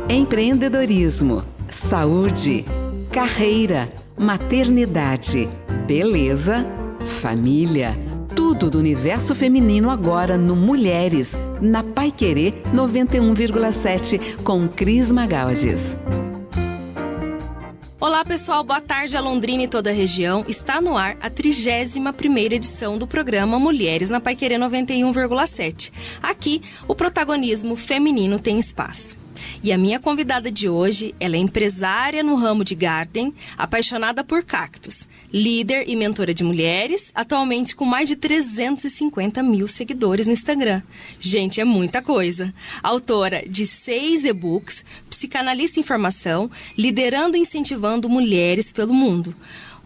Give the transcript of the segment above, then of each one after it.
Empreendedorismo, saúde, carreira, maternidade, beleza, família. Tudo do universo feminino agora no Mulheres, na Paiquerê 91,7, com Cris Magaldes. Olá pessoal, boa tarde a Londrina e toda a região. Está no ar a 31ª edição do programa Mulheres na Paiquerê 91,7. Aqui, o protagonismo feminino tem espaço. E a minha convidada de hoje, ela é empresária no ramo de garden, apaixonada por cactos, líder e mentora de mulheres, atualmente com mais de 350 mil seguidores no Instagram. Gente, é muita coisa. Autora de 6 e-books, psicanalista em formação, liderando e incentivando mulheres pelo mundo.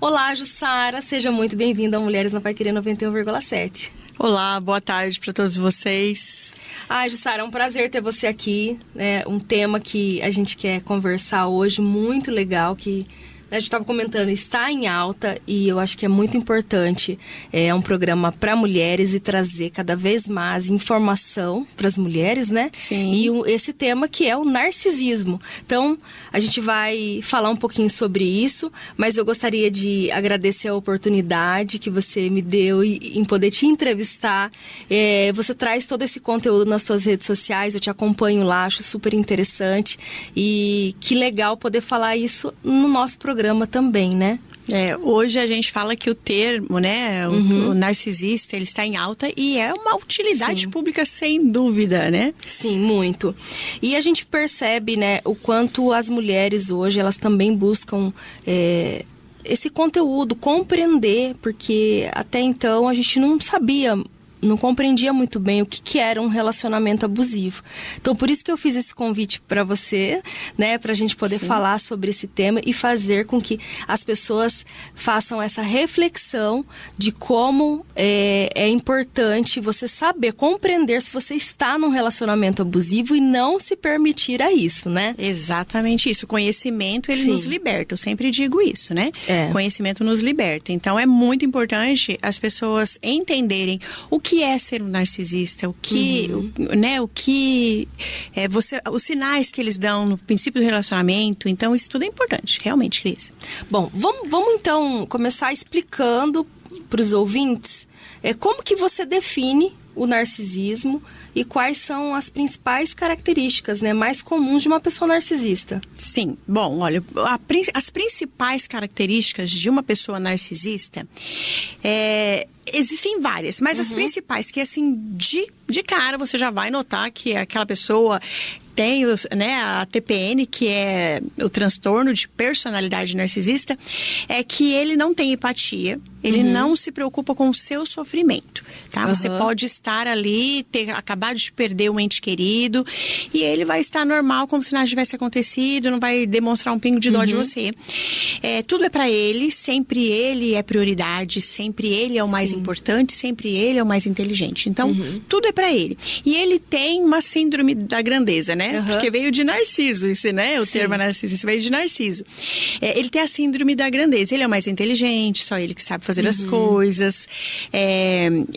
Olá, Jussara, seja muito bem-vinda a Mulheres na Paiquerê 91,7. Olá, boa tarde para todos vocês. Ai, Jussara, é um prazer ter você aqui, né? Um tema que a gente quer conversar hoje, muito legal, que a gente estava comentando, está em alta e eu acho que é muito importante. É um programa para mulheres e trazer cada vez mais informação para as mulheres, né? Sim. E esse tema que é o narcisismo. Então, a gente vai falar um pouquinho sobre isso, mas eu gostaria de agradecer a oportunidade que você me deu em poder te entrevistar. Você traz todo esse conteúdo nas suas redes sociais, eu te acompanho lá, acho super interessante. E que legal poder falar isso no nosso programa também, né? Hoje a gente fala que o termo, né, o narcisista, ele está em alta e é uma utilidade pública sem dúvida, né? Sim, muito. E a gente percebe, né, o quanto as mulheres hoje, elas também buscam esse conteúdo, compreender, porque até então a gente não compreendia muito bem o que era um relacionamento abusivo. Então, por isso que eu fiz esse convite para você, né, para a gente poder falar sobre esse tema e fazer com que as pessoas façam essa reflexão de como é importante você saber, compreender se você está num relacionamento abusivo e não se permitir a isso, né? Exatamente isso. O conhecimento, ele nos liberta. Eu sempre digo isso, né? Conhecimento nos liberta. Então, é muito importante as pessoas entenderem o que é ser um narcisista, os sinais que eles dão no princípio do relacionamento. Então, isso tudo é importante, realmente, Cris. Bom, vamos então começar explicando para os ouvintes como que você define o narcisismo e quais são as principais características, né, mais comuns de uma pessoa narcisista. Sim, bom, olha, as principais características de uma pessoa narcisista existem várias, mas as principais, que assim, de cara você já vai notar que aquela pessoa tem a TPN, que é o transtorno de personalidade narcisista, é que ele não tem empatia, ele não se preocupa com o seu sofrimento, tá? Você pode estar ali, ter acabado de perder um ente querido, e ele vai estar normal, como se nada tivesse acontecido, não vai demonstrar um pingo de dó de você. Tudo é pra ele, sempre ele é prioridade, sempre ele é o mais importante, sempre ele é o mais inteligente. Então, tudo é pra ele. E ele tem uma síndrome da grandeza, né? Porque veio de Narciso, isso, né? O termo narcisista veio de Narciso. Ele tem a síndrome da grandeza. Ele é o mais inteligente, só ele que sabe fazer as coisas.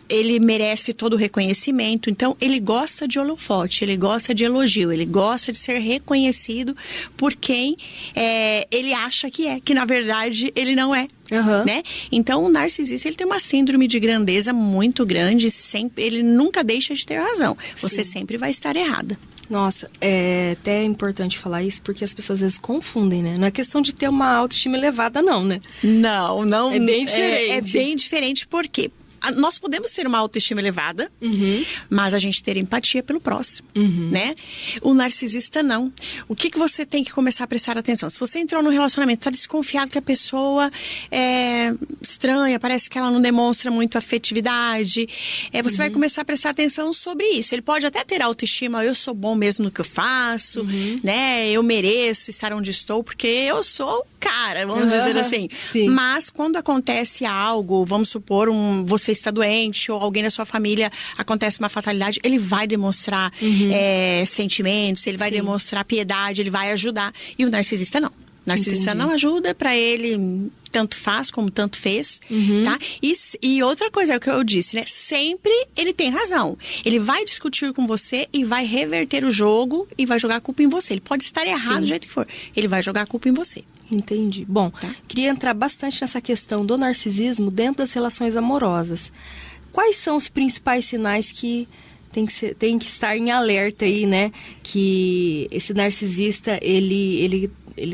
Ele merece todo o reconhecimento. Então, ele gosta de holofote, ele gosta de elogio, ele gosta de ser reconhecido por quem ele acha que na verdade ele não é. Né? Então, o narcisista, ele tem uma síndrome de grandeza muito grande, ele nunca deixa de ter razão. Você sempre vai estar errada. Nossa, é até importante falar isso, porque as pessoas às vezes confundem, né? Não é questão de ter uma autoestima elevada, não, né? Não. É bem diferente. É bem diferente, por quê? Nós podemos ter uma autoestima elevada, mas a gente ter empatia pelo próximo, né? O narcisista não. O que você tem que começar a prestar atenção? Se você entrou num relacionamento, está desconfiado que a pessoa é estranha, parece que ela não demonstra muito afetividade, você vai começar a prestar atenção sobre isso. Ele pode até ter autoestima, eu sou bom mesmo no que eu faço, né? Eu mereço estar onde estou, porque eu sou o cara, vamos dizer assim. Sim. Mas quando acontece algo, vamos supor, você está doente ou alguém da sua família acontece uma fatalidade, ele vai demonstrar sentimentos, ele vai demonstrar piedade, ele vai ajudar. E o narcisista não. Narcisista Entendi. não ajuda, pra ele tanto faz como tanto fez, tá? E outra coisa, é o que eu disse, né? Sempre ele tem razão. Ele vai discutir com você e vai reverter o jogo e vai jogar a culpa em você. Ele pode estar errado do jeito que for. Ele vai jogar a culpa em você. Entendi. Bom, queria entrar bastante nessa questão do narcisismo dentro das relações amorosas. Quais são os principais sinais que tem que estar em alerta aí, né? Que esse narcisista, ele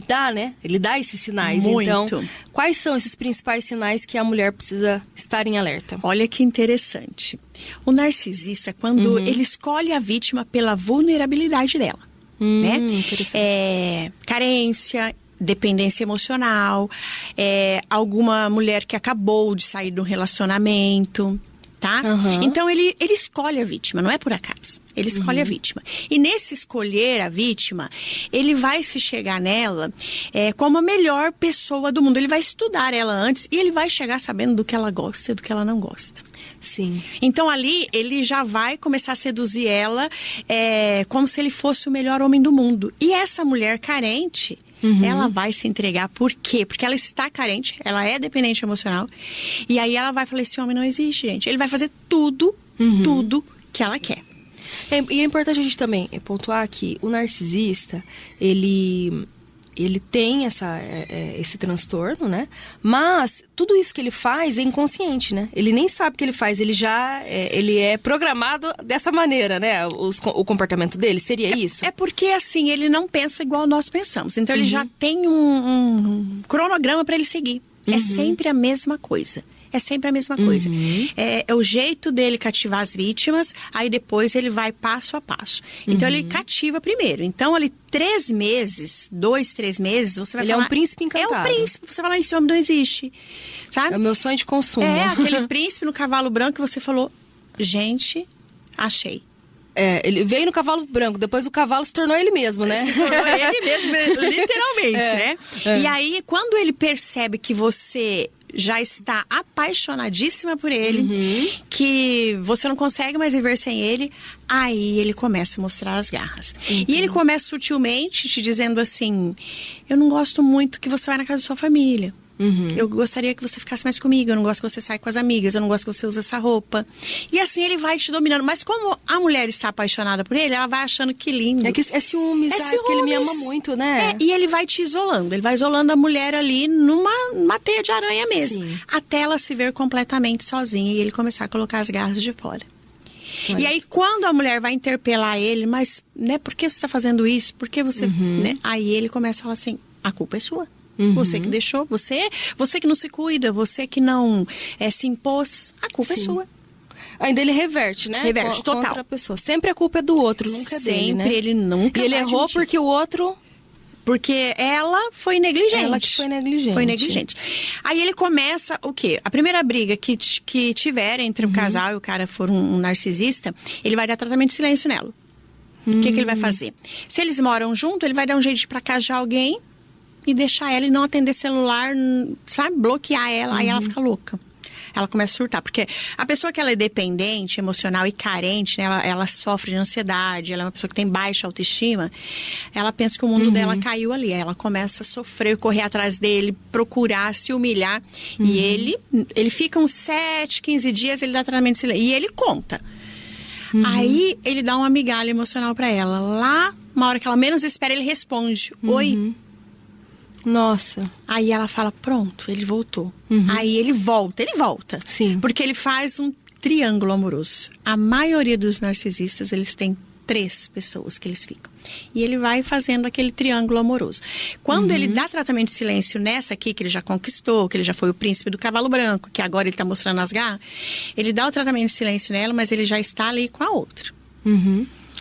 dá, né? Ele dá esses sinais. Muito. Então, quais são esses principais sinais que a mulher precisa estar em alerta? Olha que interessante. O narcisista, quando ele escolhe a vítima pela vulnerabilidade dela, né? Interessante. Carência, dependência emocional, alguma mulher que acabou de sair de um relacionamento, tá? Então, ele escolhe a vítima, não é por acaso. Ele escolhe a vítima. E nesse escolher a vítima, ele vai se chegar nela como a melhor pessoa do mundo. Ele vai estudar ela antes e ele vai chegar sabendo do que ela gosta e do que ela não gosta. Sim. Então, ali, ele já vai começar a seduzir ela como se ele fosse o melhor homem do mundo. E essa mulher carente, ela vai se entregar. Por quê? Porque ela está carente, ela é dependente emocional. E aí, ela vai falar, esse homem não existe, gente. Ele vai fazer tudo que ela quer. E é importante a gente também pontuar que o narcisista, ele tem esse transtorno, né? Mas tudo isso que ele faz é inconsciente, né? Ele nem sabe o que ele faz, ele é programado dessa maneira, né? O comportamento dele, seria isso? É porque, assim, ele não pensa igual nós pensamos. Então, ele já tem um cronograma para ele seguir. É sempre a mesma coisa. É sempre a mesma coisa. É o jeito dele cativar as vítimas, aí depois ele vai passo a passo. Então, ele cativa primeiro. Então, ali, 3 meses, 2, 3 meses, você vai ele falar... é um príncipe encantado. É um príncipe. Você vai falar, esse homem não existe. Sabe? É o meu sonho de consumo. É, aquele príncipe no cavalo branco que você falou, gente, achei. Ele veio no cavalo branco, depois o cavalo se tornou ele mesmo, né? Se tornou ele mesmo, literalmente, né? E aí, quando ele percebe que você já está apaixonadíssima por ele, que você não consegue mais viver sem ele, aí ele começa a mostrar as garras. E ele começa sutilmente te dizendo assim, eu não gosto muito que você vá na casa da sua família. Eu gostaria que você ficasse mais comigo. Eu não gosto que você saia com as amigas. Eu não gosto que você use essa roupa. E assim ele vai te dominando. Mas como a mulher está apaixonada por ele, ela vai achando que lindo. É ciúmes, porque ele me ama muito, né? E ele vai te isolando. Ele vai isolando a mulher ali numa teia de aranha mesmo. Sim. Até ela se ver completamente sozinha e ele começar a colocar as garras de fora. E aí, quando a mulher vai interpelar ele, mas, né, por que você está fazendo isso? Por que você... Né? Aí ele começa a falar assim, a culpa é sua. Você que deixou, você que não se cuida, você que não se impôs, a culpa é sua. Ainda ele reverte, né? Reverte, total. Contra a pessoa. Sempre a culpa é do outro, nunca é dele, né? Sempre, ele nunca E ele vai errou admitir. porque o outro... Porque ela foi negligente. Ela que foi negligente. Foi negligente. Aí ele começa o quê? A primeira briga que tiver entre o casal e o cara for um narcisista, ele vai dar tratamento de silêncio nela. O que ele vai fazer? Se eles moram junto, ele vai dar um jeito de ir pra casa de alguém e deixar ela e não atender celular, sabe? Bloquear ela, aí ela fica louca. Ela começa a surtar, porque a pessoa que ela é dependente, emocional e carente, né, ela sofre de ansiedade, ela é uma pessoa que tem baixa autoestima, ela pensa que o mundo dela caiu ali, aí ela começa a sofrer, correr atrás dele, procurar, se humilhar, e ele fica uns 7, 15 dias, ele dá tratamento de silêncio, e ele conta. Aí ele dá uma migalha emocional pra ela, lá, uma hora que ela menos espera, ele responde, oi. Nossa. Aí ela fala, pronto, ele voltou. Aí ele volta. Sim. Porque ele faz um triângulo amoroso. A maioria dos narcisistas, eles têm 3 pessoas que eles ficam. E ele vai fazendo aquele triângulo amoroso. Quando ele dá tratamento de silêncio nessa aqui, que ele já conquistou, que ele já foi o príncipe do cavalo branco, que agora ele tá mostrando as garras, ele dá o tratamento de silêncio nela, mas ele já está ali com a outra.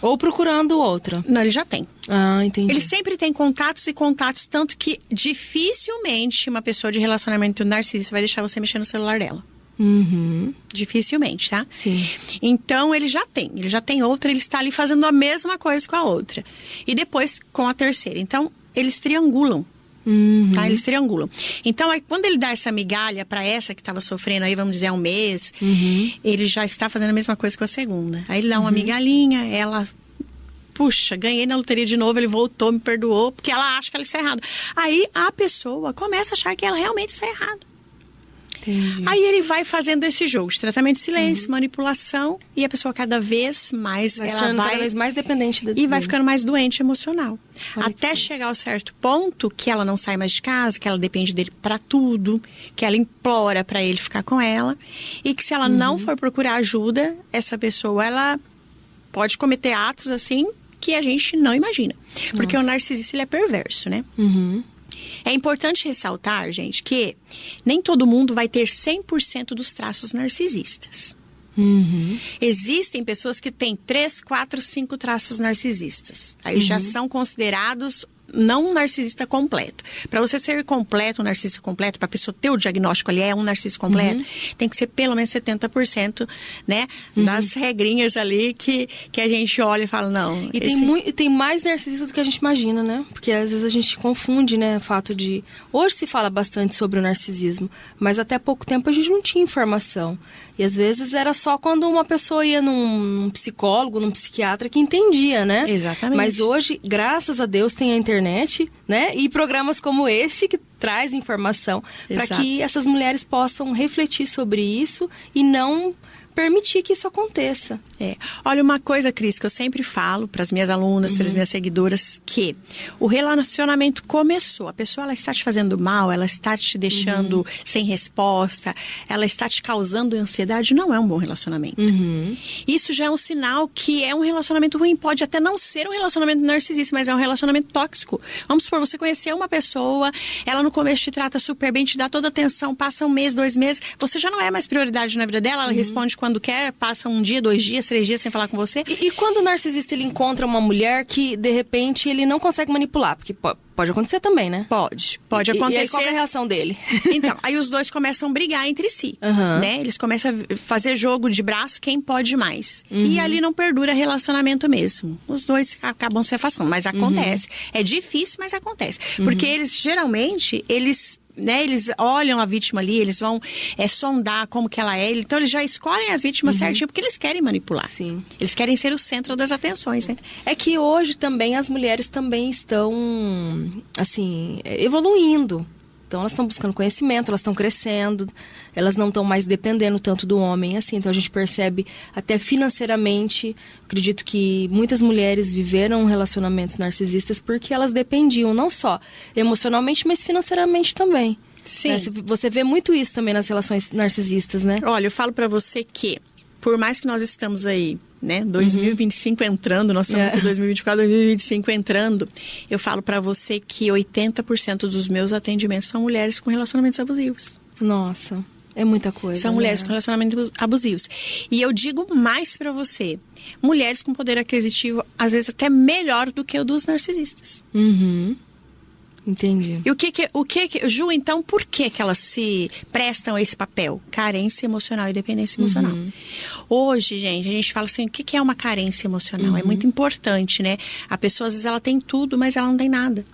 Ou procurando outra. Não, ele já tem. Ah, entendi. Ele sempre tem contatos e contatos, tanto que dificilmente uma pessoa de relacionamento narcisista vai deixar você mexer no celular dela. Dificilmente, tá? Sim. Então, ele já tem outra, ele está ali fazendo a mesma coisa com a outra. E depois com a terceira. Então, eles triangulam. Tá? Eles triangulam. Então, aí, quando ele dá essa migalha para essa que estava sofrendo aí, vamos dizer, há um mês, ele já está fazendo a mesma coisa com a segunda. Aí ele dá uma migalhinha, ela puxa, ganhei na loteria de novo, ele voltou, me perdoou, porque ela acha que ela está errada. Aí a pessoa começa a achar que ela realmente está errada. Entendi. Aí ele vai fazendo esse jogo de tratamento de silêncio, manipulação, e a pessoa cada vez mais, ela vai cada vez mais dependente e vai ficando mais doente emocional. Olha Até que chegar ao certo ponto que ela não sai mais de casa, que ela depende dele pra tudo, que ela implora pra ele ficar com ela, e que se ela não for procurar ajuda, essa pessoa, ela pode cometer atos assim que a gente não imagina. Porque o narcisista, ele é perverso, né? É importante ressaltar, gente, que nem todo mundo vai ter 100% dos traços narcisistas. Existem pessoas que têm 3, 4, 5 traços narcisistas. Aí já são considerados não um narcisista completo. Para você ser completo, um narcisista completo, para a pessoa ter o diagnóstico ali, é um narcisista completo, tem que ser pelo menos 70%, né? Das regrinhas ali que a gente olha e fala, não. E tem mais narcisistas do que a gente imagina, né? Porque às vezes a gente confunde, né? O fato de... Hoje se fala bastante sobre o narcisismo, mas até pouco tempo a gente não tinha informação. E às vezes era só quando uma pessoa ia num psicólogo, num psiquiatra que entendia, né? Exatamente. Mas hoje, graças a Deus, tem a internet, né? E programas como este que traz informação para que essas mulheres possam refletir sobre isso e não permitir que isso aconteça. Olha, uma coisa, Cris, que eu sempre falo para as minhas alunas, para as minhas seguidoras, que o relacionamento começou. A pessoa, ela está te fazendo mal, ela está te deixando sem resposta, ela está te causando ansiedade, não é um bom relacionamento. Isso já é um sinal que é um relacionamento ruim. Pode até não ser um relacionamento narcisista, mas é um relacionamento tóxico. Vamos supor, você conheceu uma pessoa, ela no começo te trata super bem, te dá toda a atenção, passa 1 mês, 2 meses, você já não é mais prioridade na vida dela, ela responde quando quer, passa 1 dia, 2 dias, 3 dias sem falar com você. E quando o narcisista ele encontra uma mulher que, de repente, ele não consegue manipular? Porque pode acontecer também, né? Pode acontecer. E aí qual é a reação dele? Então, aí os dois começam a brigar entre si, né? Eles começam a fazer jogo de braço, quem pode mais. E ali não perdura relacionamento mesmo. Os dois acabam se afastando, mas acontece. É difícil, mas acontece. Porque eles, geralmente, eles olham a vítima ali, eles vão sondar como que ela é. Então, eles já escolhem as vítimas certinho, porque eles querem manipular. Sim. Eles querem ser o centro das atenções, né? É que hoje também as mulheres também estão, assim, evoluindo. Então, elas estão buscando conhecimento, elas estão crescendo, elas não estão mais dependendo tanto do homem, assim. Então, a gente percebe até financeiramente, acredito que muitas mulheres viveram relacionamentos narcisistas porque elas dependiam não só emocionalmente, mas financeiramente também. Sim. Né? Você vê muito isso também nas relações narcisistas, né? Olha, eu falo pra você que, por mais que nós estamos aí, né, 2025 entrando, nós estamos aqui 2024, 2025 entrando, eu falo pra você que 80% dos meus atendimentos são mulheres com relacionamentos abusivos. Nossa, é muita coisa. São mulheres com relacionamentos abusivos. E eu digo mais pra você, mulheres com poder aquisitivo, às vezes até melhor do que o dos narcisistas. Entendi. E o que, Ju, então, por que elas se prestam a esse papel? Carência emocional e dependência emocional. Hoje, gente, a gente fala assim, o que é uma carência emocional? É muito importante, né? A pessoa, às vezes, ela tem tudo, mas ela não tem nada.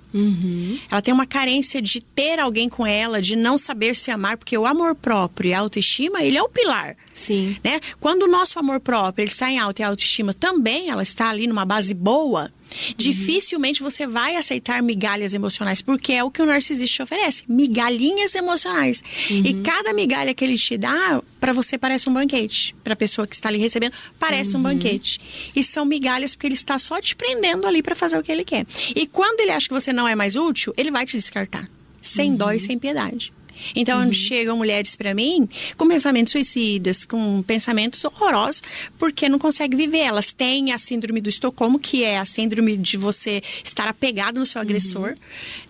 Ela tem uma carência de ter alguém com ela, de não saber se amar, porque o amor próprio e a autoestima, ele é o pilar. Sim. Né? Quando o nosso amor próprio, ele está em alta e a autoestima também, ela está ali numa base boa, dificilmente você vai aceitar migalhas emocionais, porque é o que o narcisista te oferece, migalhinhas emocionais. E cada migalha que ele te dá, para você parece um banquete. Para a pessoa que está ali recebendo, parece um banquete. E são migalhas porque ele está só te prendendo ali para fazer o que ele quer. E quando ele acha que você não é mais útil, ele vai te descartar. Sem dó e sem piedade. Então, onde chegam mulheres para mim com pensamentos suicidas, com pensamentos horrorosos, porque não conseguem viver. Elas têm a síndrome do Estocolmo, que é a síndrome de você estar apegado no seu agressor,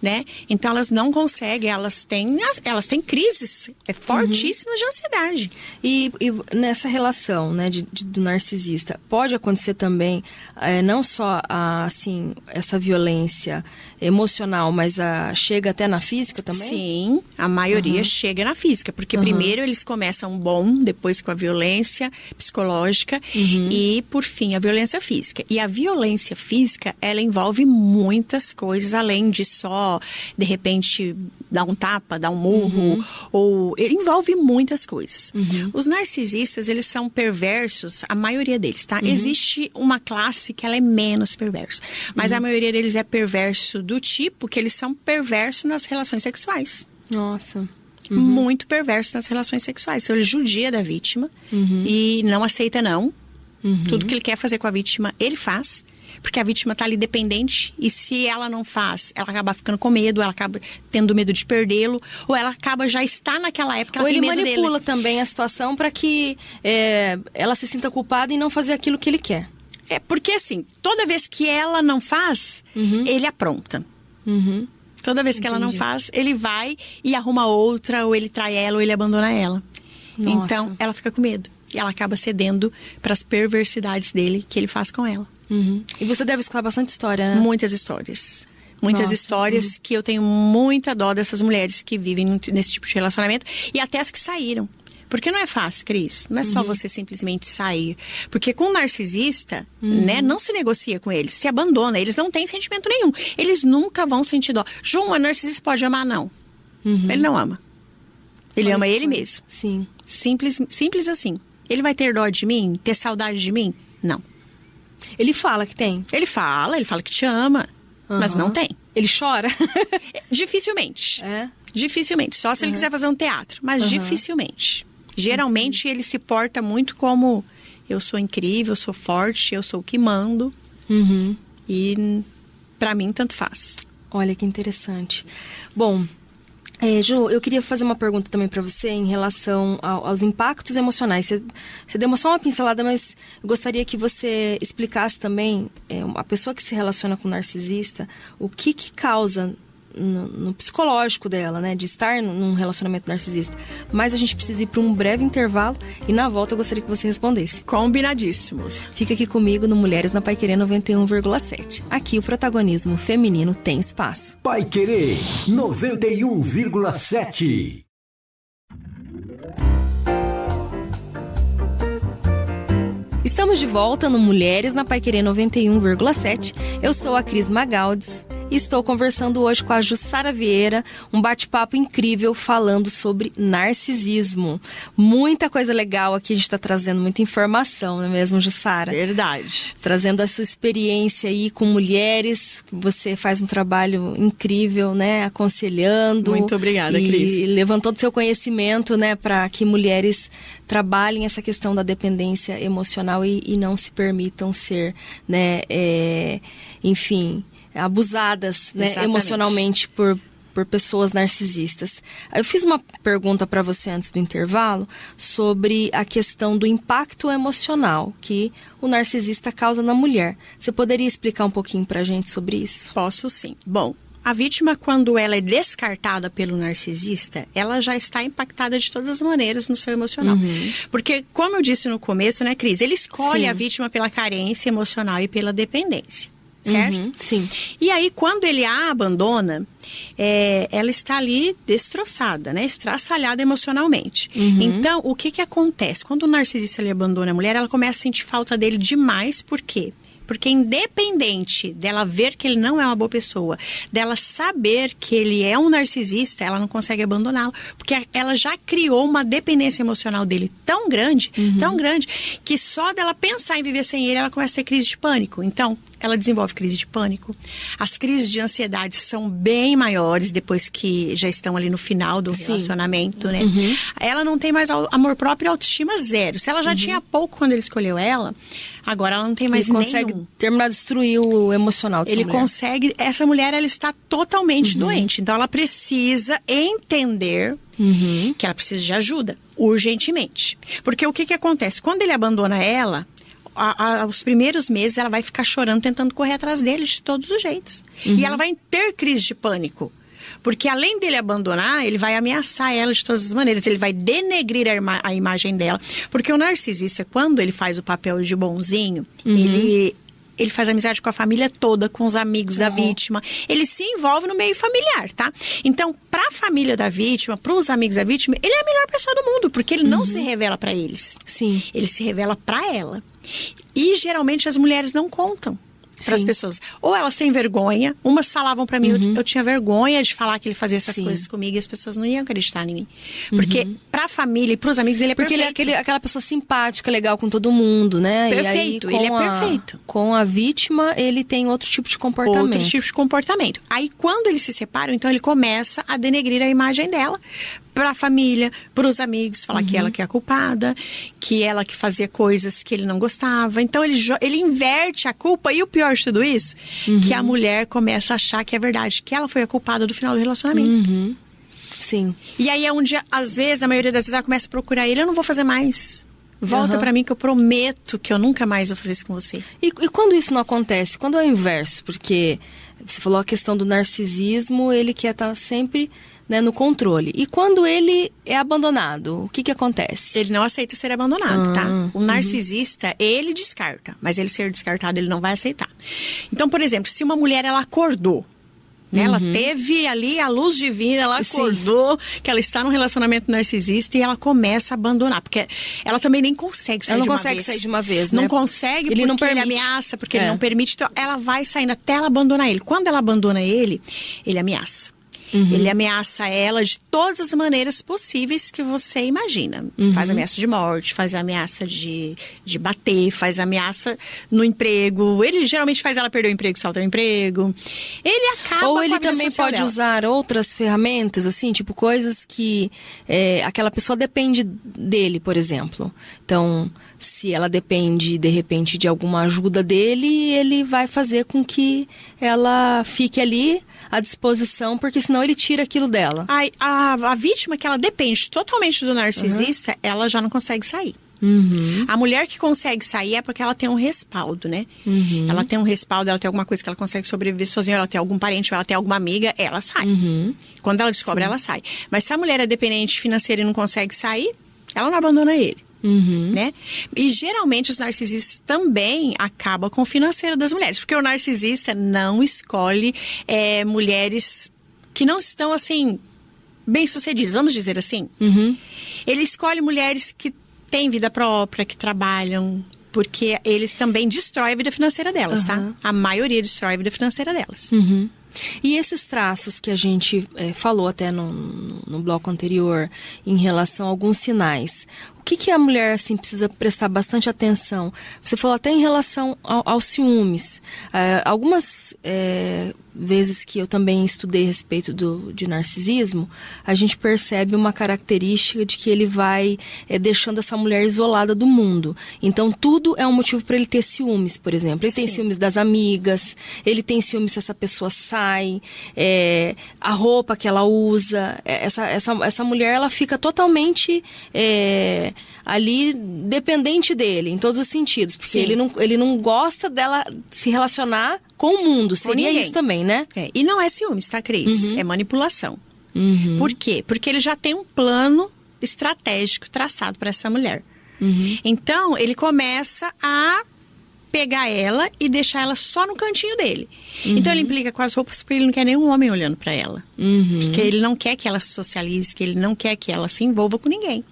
né? Então, elas não conseguem, elas têm crises fortíssimas de ansiedade. E nessa relação, né, do narcisista, pode acontecer também, não só assim, essa violência emocional, mas chega até na física também? Sim, a maioria maioria chega na física, porque primeiro eles começam bom, depois com a violência psicológica e, por fim, a violência física. E a violência física, ela envolve muitas coisas, além de só, de repente, dar um tapa, dar um murro, ou ele envolve muitas coisas. Os narcisistas, eles são perversos, a maioria deles, tá? Existe uma classe que ela é menos perversa, mas a maioria deles é perverso do tipo que eles são perversos nas relações sexuais. Nossa. Muito perversos nas relações sexuais. Então, ele judia da vítima e não aceita não. Tudo que ele quer fazer com a vítima, ele faz. Porque a vítima tá ali dependente e se ela não faz, ela acaba ficando com medo, ela acaba tendo medo de perdê-lo, ou ela acaba já está naquela época, ela ou tem ele medo manipula dele. também a situação para que ela se sinta culpada e não fazer aquilo que ele quer. É porque assim, toda vez que ela não faz, ele apronta. Toda vez que ela não faz, ele vai e arruma outra, ou ele trai ela, ou ele abandona ela. Nossa. Então, ela fica com medo. E ela acaba cedendo para as perversidades dele que ele faz com ela. E você deve escutar bastante história, né? Muitas histórias. Muitas Nossa. histórias que eu tenho muita dó dessas mulheres que vivem nesse tipo de relacionamento. E até as que saíram. Porque não é fácil, Cris. Não é só você simplesmente sair. Porque com um narcisista, né, não se negocia com eles. Se abandona. Eles não têm sentimento nenhum. Eles nunca vão sentir dó. João, um narcisista pode amar? Não. Ele não ama. Ele ama ele mesmo. Sim. Simples assim. Ele vai ter dó de mim? Ter saudade de mim? Não. Ele fala que tem. Ele fala que te ama. Mas não tem. Ele chora? Dificilmente. É? Dificilmente. Só se ele quiser fazer um teatro. Mas dificilmente. Geralmente ele se porta muito como eu sou incrível, eu sou forte, eu sou o que mando. E pra mim tanto faz. Olha que interessante. Bom, Ju, eu queria fazer uma pergunta também para você em relação aos impactos emocionais. Você deu só uma pincelada, mas eu gostaria que você explicasse também, a pessoa que se relaciona com o narcisista, o que causa no psicológico dela, né, de estar num relacionamento narcisista. Mas a gente precisa ir para um breve intervalo e na volta eu gostaria que você respondesse. Combinadíssimos. Fica aqui comigo no Mulheres na Paiquerê 91,7. Aqui o protagonismo feminino tem espaço. Paiquerê 91,7. Estamos de volta no Mulheres na Paiquerê 91,7. Eu sou a Cris Magaldes e estou conversando hoje com a Jussara Vieira, um bate-papo incrível falando sobre narcisismo. Muita coisa legal aqui, a gente está trazendo muita informação, não é mesmo, Jussara? Verdade. Trazendo a sua experiência aí com mulheres, você faz um trabalho incrível, né, aconselhando. Muito obrigada, Cris. E levando todo o seu conhecimento, né, para que mulheres trabalhem essa questão da dependência emocional e não se permitam ser, né, enfim, abusadas, né, emocionalmente por pessoas narcisistas. Eu fiz uma pergunta para você antes do intervalo sobre a questão do impacto emocional que o narcisista causa na mulher. Você poderia explicar um pouquinho para a gente sobre isso? Posso sim. Bom, a vítima, quando ela é descartada pelo narcisista, ela já está impactada de todas as maneiras no seu emocional. Porque, como eu disse no começo, né, Cris, ele escolhe a vítima pela carência emocional e pela dependência. Certo? Sim. E aí, quando ele a abandona, ela está ali destroçada, né? Estraçalhada emocionalmente. Então, o que acontece? Quando o narcisista ele abandona a mulher, ela começa a sentir falta dele demais. Por quê? Porque independente dela ver que ele não é uma boa pessoa, dela saber que ele é um narcisista, ela não consegue abandoná-lo. Porque ela já criou uma dependência emocional dele tão grande, que só dela pensar em viver sem ele, ela começa a ter crise de pânico. Então, ela desenvolve crise de pânico. As crises de ansiedade são bem maiores depois que já estão ali no final do relacionamento, né? Ela não tem mais amor próprio e autoestima zero. Se ela já tinha pouco quando ele escolheu ela, agora ela não tem mais nenhum. Ele consegue terminar de destruir o emocional dessa mulher. Consegue. Essa mulher, ela está totalmente doente. Então, ela precisa entender que ela precisa de ajuda, urgentemente. Porque o que acontece? Quando ele abandona ela, aos primeiros meses ela vai ficar chorando, tentando correr atrás dele de todos os jeitos. E ela vai ter crise de pânico. Porque além dele abandonar, ele vai ameaçar ela de todas as maneiras. Ele vai denegrir a imagem dela. Porque o narcisista, quando ele faz o papel de bonzinho, ele ele faz amizade com a família toda, com os amigos da vítima. Ele se envolve no meio familiar, tá? Então, pra família da vítima, pros amigos da vítima, ele é a melhor pessoa do mundo, porque ele não se revela pra eles. Sim. Ele se revela pra ela. E, geralmente, as mulheres não contam para as pessoas. Ou elas têm vergonha. Umas falavam para mim, eu tinha vergonha de falar que ele fazia essas coisas comigo, e as pessoas não iam acreditar em mim. Porque pra família e pros amigos ele é perfeito. Porque ele é aquela pessoa simpática, legal com todo mundo, né? Perfeito, e aí, ele é perfeito. Com a vítima, ele tem outro tipo de comportamento. Outro tipo de comportamento. Aí, quando eles se separam, então ele começa a denegrir a imagem dela pra família, pros amigos, falar que ela que é a culpada, que ela que fazia coisas que ele não gostava. Então, ele inverte a culpa. E o pior de tudo isso, que a mulher começa a achar que é verdade, que ela foi a culpada do final do relacionamento. Sim. E aí é onde, às vezes, na maioria das vezes, ela começa a procurar ele. Eu não vou fazer mais. Volta pra mim que eu prometo que eu nunca mais vou fazer isso com você. E quando isso não acontece? Quando é o inverso? Porque você falou a questão do narcisismo, ele quer estar sempre, né, no controle. E quando ele é abandonado, o que acontece? Ele não aceita ser abandonado, tá? O narcisista, ele descarta. Mas ele ser descartado, ele não vai aceitar. Então, por exemplo, se uma mulher, ela acordou, né? Ela teve ali a luz divina, ela acordou que ela está num relacionamento narcisista e ela começa a abandonar. Porque ela também nem consegue sair de uma vez. Ela não consegue sair de uma vez, né? Não consegue ele porque não permite. ele ameaça, porque ele não permite. Então, ela vai saindo até ela abandonar ele. Quando ela abandona ele ameaça. Ele ameaça ela de todas as maneiras possíveis que você imagina. Faz ameaça de morte, faz ameaça de bater, faz ameaça no emprego. Ele geralmente faz ela perder o emprego, salta o emprego. Ele acaba Ou com a ele vida também social pode dela. usar outras ferramentas, assim, tipo coisas que aquela pessoa depende dele, por exemplo. Então, se ela depende, de repente, de alguma ajuda dele, ele vai fazer com que ela fique ali à disposição, porque senão ele tira aquilo dela. A vítima, que ela depende totalmente do narcisista, ela já não consegue sair. A mulher que consegue sair é porque ela tem um respaldo, né? Ela tem um respaldo, ela tem alguma coisa que ela consegue sobreviver sozinha, ela tem algum parente, ou ela tem alguma amiga, ela sai. Quando ela descobre, ela sai. Mas se a mulher é dependente financeira e não consegue sair, ela não abandona ele. Né? E geralmente os narcisistas também acabam com o financeiro das mulheres, porque o narcisista não escolhe mulheres que não estão assim bem-sucedidas, vamos dizer assim. Ele escolhe mulheres que têm vida própria, que trabalham, porque eles também destroem a vida financeira delas, tá? A maioria destrói a vida financeira delas. E esses traços que a gente falou até no bloco anterior, em relação a alguns sinais, o que a mulher assim precisa prestar bastante atenção? Você falou até em relação aos ciúmes. Algumas vezes que eu também estudei a respeito de narcisismo, a gente percebe uma característica de que ele vai deixando essa mulher isolada do mundo. Então, tudo é um motivo para ele ter ciúmes, por exemplo. Ele tem ciúmes das amigas, ele tem ciúmes se essa pessoa sai, a roupa que ela usa. Essa mulher, ela fica totalmente ali dependente dele, em todos os sentidos. Porque ele não gosta dela se relacionar com o mundo. Seria isso também, né? E não é ciúmes, tá, Cris? É manipulação. Por quê? Porque ele já tem um plano estratégico traçado para essa mulher. Então, ele começa a pegar ela e deixar ela só no cantinho dele. Então, ele implica com as roupas porque ele não quer nenhum homem olhando para ela. Porque ele não quer que ela se socialize, que ele não quer que ela se envolva com ninguém.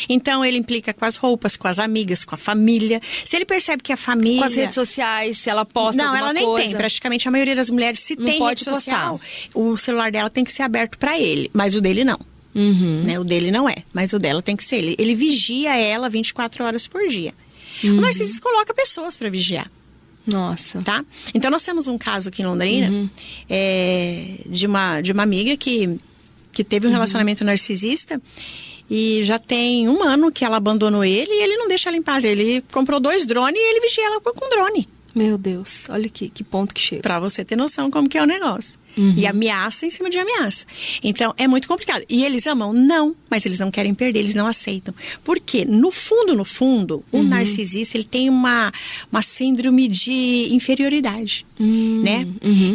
Então, ele implica com as roupas, com as amigas, com a família. Se ele percebe que a família... Com as redes sociais, se ela posta alguma coisa... Não, ela nem tem. Praticamente, a maioria das mulheres, se tem rede social, o celular dela tem que ser aberto para ele. Mas o dele não. Né? O dele não é. Mas o dela tem que ser ele. Ele vigia ela 24 horas por dia. O narcisista coloca pessoas para vigiar. Nossa. Tá? Então, nós temos um caso aqui em Londrina de uma amiga que teve um relacionamento narcisista e já tem 1 ano que ela abandonou ele e ele não deixa ela em paz. Ele comprou 2 drones e ele vigia ela com drone. Meu Deus, olha que ponto que chega. Pra você ter noção como que é o negócio. E ameaça em cima de ameaça. Então, é muito complicado. E eles amam? Não. Mas eles não querem perder, eles não aceitam. Porque, no fundo, o narcisista, ele tem uma síndrome de inferioridade, né?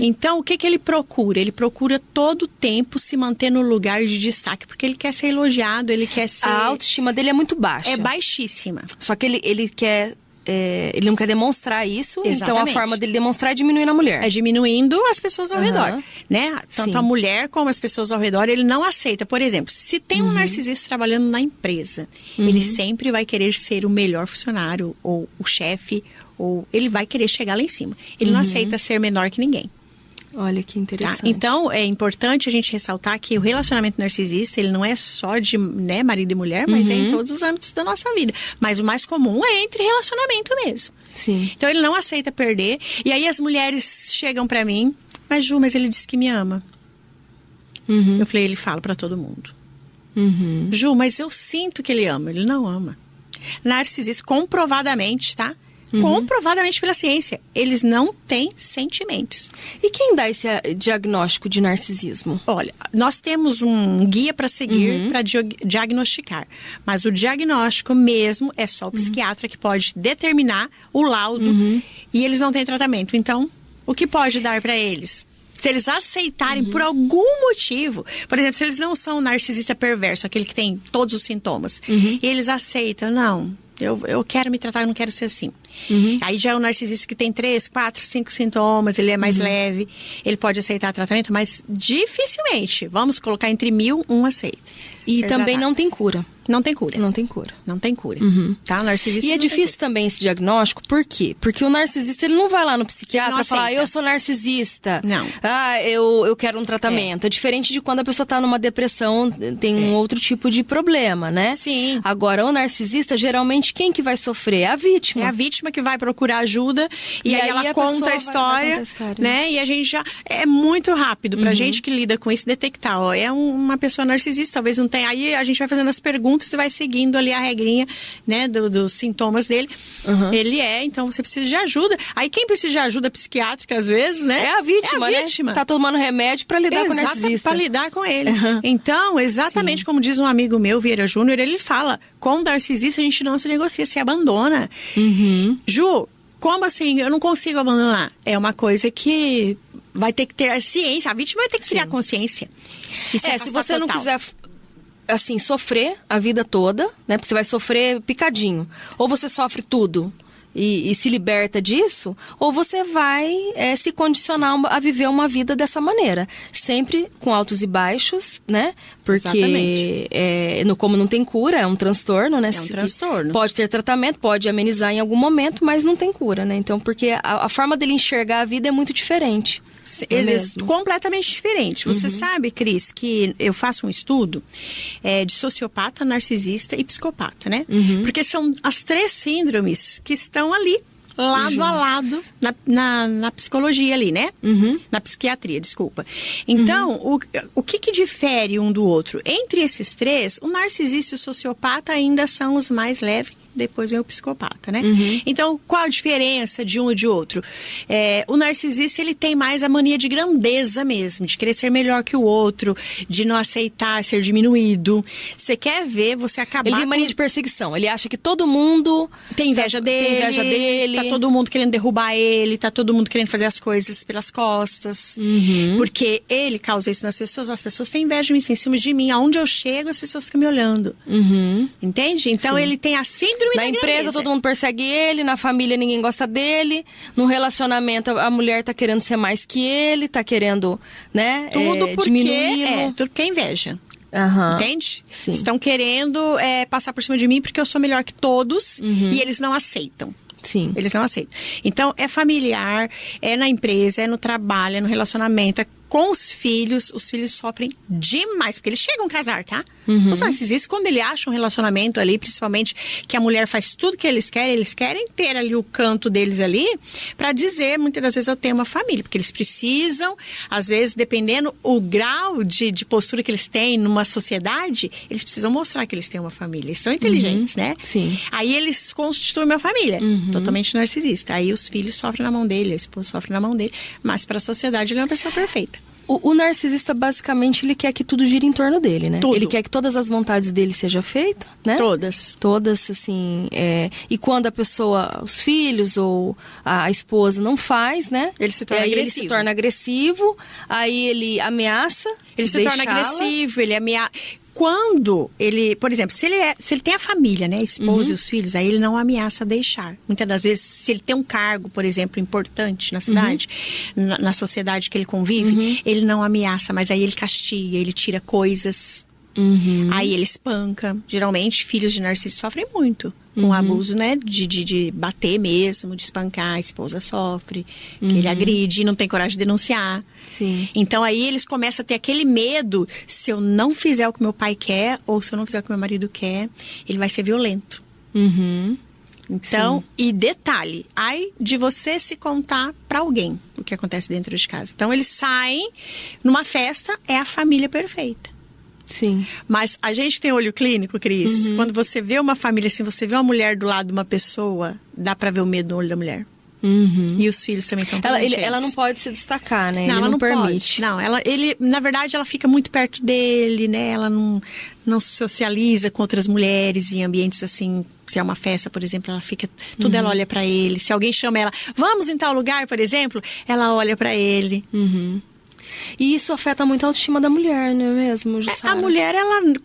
Então, o que ele procura? Ele procura todo o tempo se manter no lugar de destaque. Porque ele quer ser elogiado, ele quer ser... A autoestima dele é muito baixa. É baixíssima. Só que ele quer ele não quer demonstrar isso, Exatamente. Então a forma dele demonstrar é diminuindo a mulher. É diminuindo as pessoas ao redor, né? Tanto Sim. a mulher como as pessoas ao redor, ele não aceita. Por exemplo, se tem um narcisista trabalhando na empresa, ele sempre vai querer ser o melhor funcionário, ou o chefe, ou ele vai querer chegar lá em cima. Ele não aceita ser menor que ninguém. Olha que Tá? interessante. Então, é importante a gente ressaltar que o relacionamento narcisista, ele não é só de marido e mulher, mas é em todos os âmbitos da nossa vida. Mas o mais comum é entre relacionamento mesmo. Sim. Então, ele não aceita perder. E aí, as mulheres chegam pra mim, mas ele disse que me ama. Eu falei, ele fala pra todo mundo. Ju, mas eu sinto que ele ama. Ele não ama. Narcisista, comprovadamente, tá? Comprovadamente pela ciência, eles não têm sentimentos. E quem dá esse diagnóstico de narcisismo? Olha, nós temos um guia para seguir para diagnosticar, mas o diagnóstico mesmo é só o psiquiatra que pode determinar o laudo e eles não têm tratamento. Então, o que pode dar para eles? Se eles aceitarem por algum motivo, por exemplo, se eles não são um narcisista perverso, aquele que tem todos os sintomas, e eles aceitam, não, eu quero me tratar, eu não quero ser assim. Aí já é o narcisista que tem 3, 4, 5 sintomas, ele é mais leve, ele pode aceitar tratamento, mas dificilmente, vamos colocar entre 1000, um aceita. E ser também tratado. não tem cura. Não tem cura. Não tem cura. Não tem cura. Tá? O narcisista E é não tem difícil também esse diagnóstico, por quê? Porque o narcisista, ele não vai lá no Ele psiquiatra não e falar, aceita. eu sou narcisista. Não. Eu quero um tratamento. É diferente de quando a pessoa tá numa depressão, tem um outro tipo de problema, né? Sim. Agora, o narcisista, geralmente, quem que vai sofrer? É a vítima. É a vítima que vai procurar ajuda e aí ela a conta pessoa a vai história, contar a história, né? E a gente já... É muito rápido pra gente que lida com isso detectar. Ó, é uma pessoa narcisista, talvez não tenha... Aí a gente vai fazendo as perguntas e vai seguindo ali a regrinha, né? Dos sintomas dele. Ele então você precisa de ajuda. Aí quem precisa de ajuda psiquiátrica, às vezes, né? É a vítima, é a vítima. né? Tá tomando remédio pra lidar com o narcisista. Para lidar com ele. Então, exatamente como diz um amigo meu, Vieira Júnior, ele fala, com o narcisista a gente não se negocia, se abandona. Ju, como assim? Eu não consigo abandonar. É uma coisa que vai ter que ter a ciência, a vítima vai ter que criar consciência. E Se você não quiser, assim, sofrer a vida toda, né? Porque você vai sofrer picadinho. Ou você sofre tudo e se liberta disso, ou você vai se condicionar a viver uma vida dessa maneira. Sempre com altos e baixos, né? Porque, como não tem cura, é um transtorno, né? É um transtorno. Pode ter tratamento, pode amenizar em algum momento, mas não tem cura, né? Então, porque a forma dele enxergar a vida é muito diferente. Completamente diferente. Você sabe, Cris, que eu faço um estudo de sociopata, narcisista e psicopata, né? Porque são as 3 síndromes que estão ali, lado a lado, na psicologia ali, né? Na psiquiatria, desculpa. Então, o que difere um do outro? Entre esses 3, o narcisista e o sociopata ainda são os mais leves. Depois vem o psicopata, né? Então, qual a diferença de um e de outro? O narcisista, ele tem mais a mania de grandeza mesmo, de querer ser melhor que o outro, de não aceitar ser diminuído. Você quer ver você acabar Ele tem mania de perseguição. Ele acha que todo mundo tem inveja dele. Tá todo mundo querendo derrubar ele, tá todo mundo querendo fazer as coisas pelas costas. Porque ele causa isso nas pessoas, as pessoas têm inveja de mim, em cima de mim. Aonde eu chego, as pessoas ficam me olhando. Entende? Então, ele tem a síndrome na empresa todo mundo persegue ele, na família ninguém gosta dele, no relacionamento a mulher tá querendo ser mais que ele, tá querendo, né, tudo porque diminuí-lo. Tudo porque é inveja. Entende? Sim. Estão querendo passar por cima de mim porque eu sou melhor que todos e eles não aceitam. Sim. Eles não aceitam. Então, é familiar, é na empresa, é no trabalho, é no relacionamento, é com os filhos sofrem demais, porque eles chegam a casar, tá? Os narcisistas, quando ele acha um relacionamento ali, principalmente que a mulher faz tudo que eles querem ter ali o canto deles ali, pra dizer, muitas das vezes eu tenho uma família, porque eles precisam, às vezes, dependendo o grau de postura que eles têm numa sociedade, eles precisam mostrar que eles têm uma família. Eles são inteligentes, né? Sim. Aí eles constituem uma família, totalmente narcisista. Aí os filhos sofrem na mão dele, a esposa sofre na mão dele, mas pra sociedade ele é uma pessoa perfeita. O narcisista, basicamente, ele quer que tudo gire em torno dele, né? Tudo. Ele quer que todas as vontades dele sejam feitas, né? Todas. Todas, assim... E quando a pessoa, os filhos ou a esposa não faz, né? Ele se torna agressivo. Ele se torna agressivo, aí ele ameaça Ele se torna agressivo, ele ameaça... quando ele, por exemplo, se ele tem a família, né, a esposa e os filhos, aí ele não ameaça deixar. Muitas das vezes, se ele tem um cargo, por exemplo, importante na cidade, na sociedade que ele convive, ele não ameaça, mas aí ele castiga, ele tira coisas, aí ele espanca. Geralmente, filhos de narciso sofrem muito com o abuso, né, de bater mesmo, de espancar. A esposa sofre, que ele agride, não tem coragem de denunciar. Sim. Então aí eles começam a ter aquele medo: se eu não fizer o que meu pai quer, ou se eu não fizer o que meu marido quer, ele vai ser violento. Então, e detalhe, aí de você se contar pra alguém o que acontece dentro de casa. Então eles saem numa festa, é a família perfeita. Sim. Mas a gente tem olho clínico, Cris. Quando você vê uma família assim, você vê uma mulher do lado de uma pessoa, dá pra ver o medo no olho da mulher. E os filhos também são totalmente diferentes. Ela não pode se destacar, né? Não, ele ela não permite. pode. Não, na verdade, ela fica muito perto dele, né? Ela não socializa com outras mulheres em ambientes assim. Se é uma festa, por exemplo, ela fica... Tudo ela olha pra ele. Se alguém chama ela, vamos em tal lugar, por exemplo, ela olha pra ele. E isso afeta muito a autoestima da mulher, não é mesmo, Jussara? A mulher,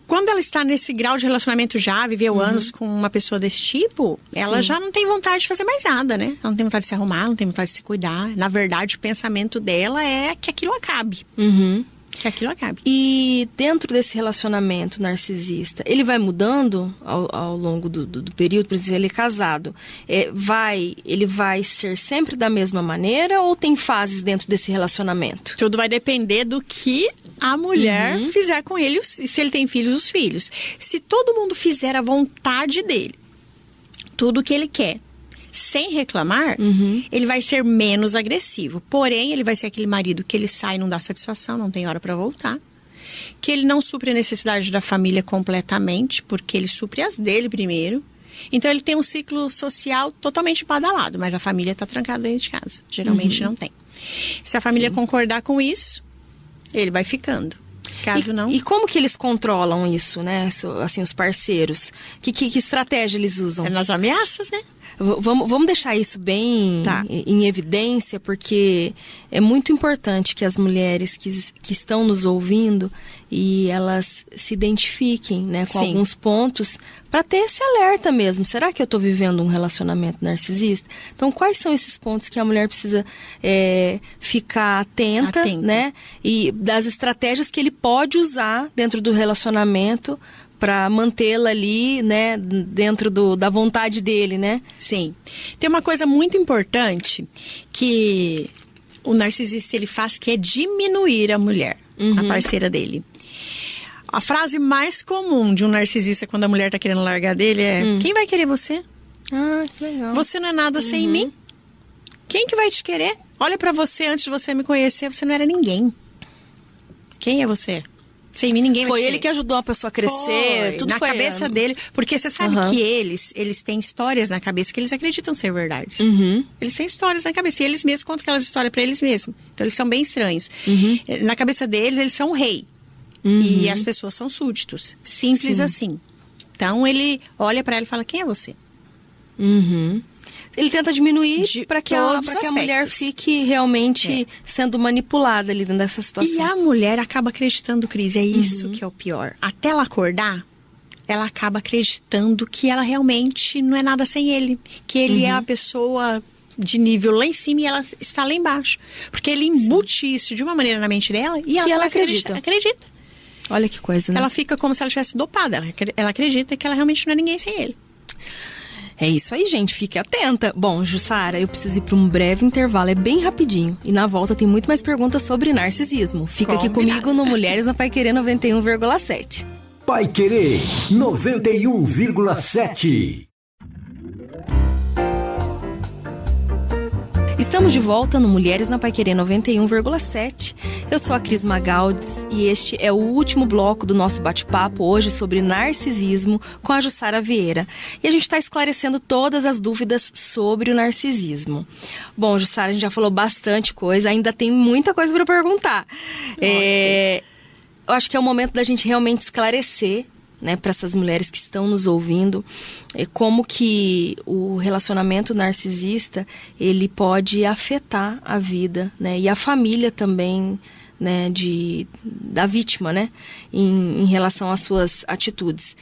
quando ela está nesse grau de relacionamento já, viveu anos com uma pessoa desse tipo, ela já não tem vontade de fazer mais nada, né? Ela não tem vontade de se arrumar, não tem vontade de se cuidar. Na verdade, o pensamento dela é que aquilo acabe. Que aquilo acabe. E dentro desse relacionamento narcisista, ele vai mudando ao longo do período? Por exemplo, ele é casado. Ele vai ser sempre da mesma maneira ou tem fases dentro desse relacionamento? Tudo vai depender do que a mulher fizer com ele, se ele tem filhos, os filhos. Se todo mundo fizer a vontade dele, tudo o que ele quer, sem reclamar, ele vai ser menos agressivo. Porém, ele vai ser aquele marido que ele sai e não dá satisfação, não tem hora para voltar. Que ele não supre a necessidade da família completamente, porque ele supre as dele primeiro. Então, ele tem um ciclo social totalmente badalado, mas a família está trancada dentro de casa. Geralmente não tem. Se a família concordar com isso, ele vai ficando. Caso não... E como que eles controlam isso, né? Assim, os parceiros. Que estratégia eles usam? É nas ameaças, né? Vamos deixar isso bem em evidência, porque é muito importante que as mulheres que estão nos ouvindo e elas se identifiquem, né, com alguns pontos para ter esse alerta mesmo. Será que eu estou vivendo um relacionamento narcisista? Então, quais são esses pontos que a mulher precisa ficar atenta, né? E das estratégias que ele pode usar dentro do relacionamento para mantê-la ali, né, dentro da vontade dele, né? Sim. Tem uma coisa muito importante que o narcisista ele faz, que é diminuir a mulher, a parceira dele. A frase mais comum de um narcisista quando a mulher tá querendo largar dele é: quem vai querer você? Ah, que legal. Você não é nada sem mim. Quem que vai te querer? Olha pra você, antes de você me conhecer, você não era ninguém. Quem é você? Sem mim ninguém vai Foi te ele querer. que ajudou a pessoa a crescer, tudo na foi cabeça dele. Porque você sabe que eles têm histórias na cabeça que eles acreditam ser verdades. Eles têm histórias na cabeça e eles mesmos contam aquelas histórias pra eles mesmos. Então eles são bem estranhos. Na cabeça deles, eles são um rei. E as pessoas são súditos. Simples assim. Então ele olha pra ela e fala: quem é você? Ele tenta diminuir para que a mulher fique realmente sendo manipulada ali dentro dessa situação. E a mulher acaba acreditando, Cris, é isso que é o pior. Até ela acordar, ela acaba acreditando que ela realmente não é nada sem ele. Que ele é a pessoa de nível lá em cima e ela está lá embaixo. Porque ele embute isso de uma maneira na mente dela e ela acredita. Olha que coisa, né? Ela fica como se ela estivesse dopada. Ela acredita que ela realmente não é ninguém sem ele. É isso aí, gente. Fique atenta. Bom, Jussara, eu preciso ir para um breve intervalo. É bem rapidinho. E na volta tem muito mais perguntas sobre narcisismo. Fica aqui comigo no Mulheres na Paiquerê 91,7. Paiquerê 91,7. Estamos de volta no Mulheres na Paiquerê 91,7. Eu sou a Cris Magaldes e este é o último bloco do nosso bate-papo hoje sobre narcisismo com a Jussara Vieira. E a gente está esclarecendo todas as dúvidas sobre o narcisismo. Bom, Jussara, a gente já falou bastante coisa, ainda tem muita coisa para perguntar. Eu acho que é o momento da gente realmente esclarecer, né, para essas mulheres que estão nos ouvindo, como que o relacionamento narcisista ele pode afetar a vida, né, e a família também né, da vítima, né, em relação às suas atitudes.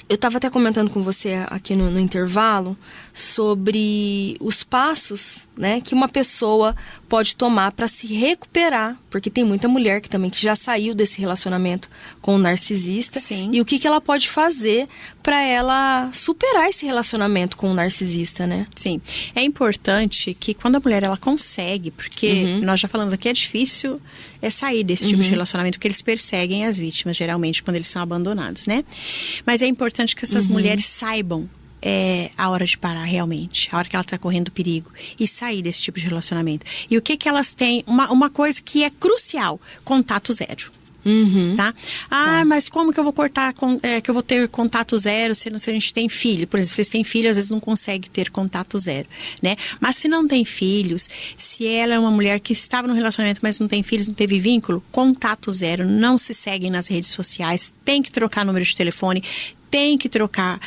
Eu estava até comentando com você aqui no intervalo sobre os passos, né, que uma pessoa pode tomar para se recuperar, porque tem muita mulher que já saiu desse relacionamento com o narcisista. Sim. E o que ela pode fazer para ela superar esse relacionamento com o narcisista, né? Sim, é importante que quando a mulher ela consegue, porque nós já falamos aqui, é difícil sair desse tipo de relacionamento, porque eles perseguem as vítimas, geralmente, quando eles são abandonados, né? Mas é importante que essas mulheres saibam a hora de parar realmente, a hora que ela está correndo perigo e sair desse tipo de relacionamento. E o que elas têm? Uma coisa que é crucial: contato zero. Tá? Mas como que eu vou que eu vou ter contato zero se a gente tem filho? Por exemplo, se vocês têm filho, às vezes não consegue ter contato zero, né? Mas se não tem filhos, se ela é uma mulher que estava no relacionamento, mas não tem filhos, não teve vínculo, contato zero. Não se seguem nas redes sociais, tem que trocar número de telefone, tem que trocar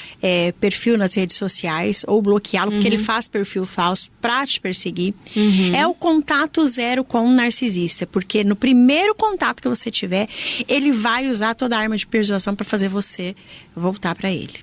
perfil nas redes sociais ou bloqueá-lo, porque ele faz perfil falso pra te perseguir. É o contato zero com um narcisista, porque no primeiro contato que você tiver, ele vai usar toda a arma de persuasão para fazer você voltar para ele.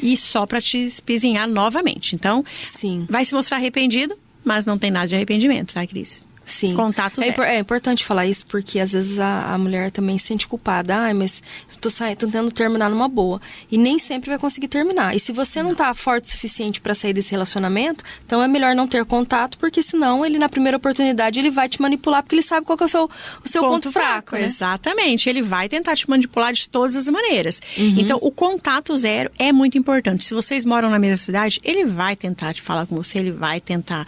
E só para te espizinhar novamente. Então, sim, vai se mostrar arrependido, mas não tem nada de arrependimento, tá, Cris? Sim. Contato zero. É importante falar isso, porque às vezes a mulher também se sente culpada. Mas tô tentando terminar numa boa. E nem sempre vai conseguir terminar. E se você não tá forte o suficiente para sair desse relacionamento, então é melhor não ter contato, porque senão ele, na primeira oportunidade, ele vai te manipular, porque ele sabe qual que é o seu ponto fraco, né? Exatamente. Ele vai tentar te manipular de todas as maneiras. Então, o contato zero é muito importante. Se vocês moram na mesma cidade, ele vai tentar te falar com você, ele vai tentar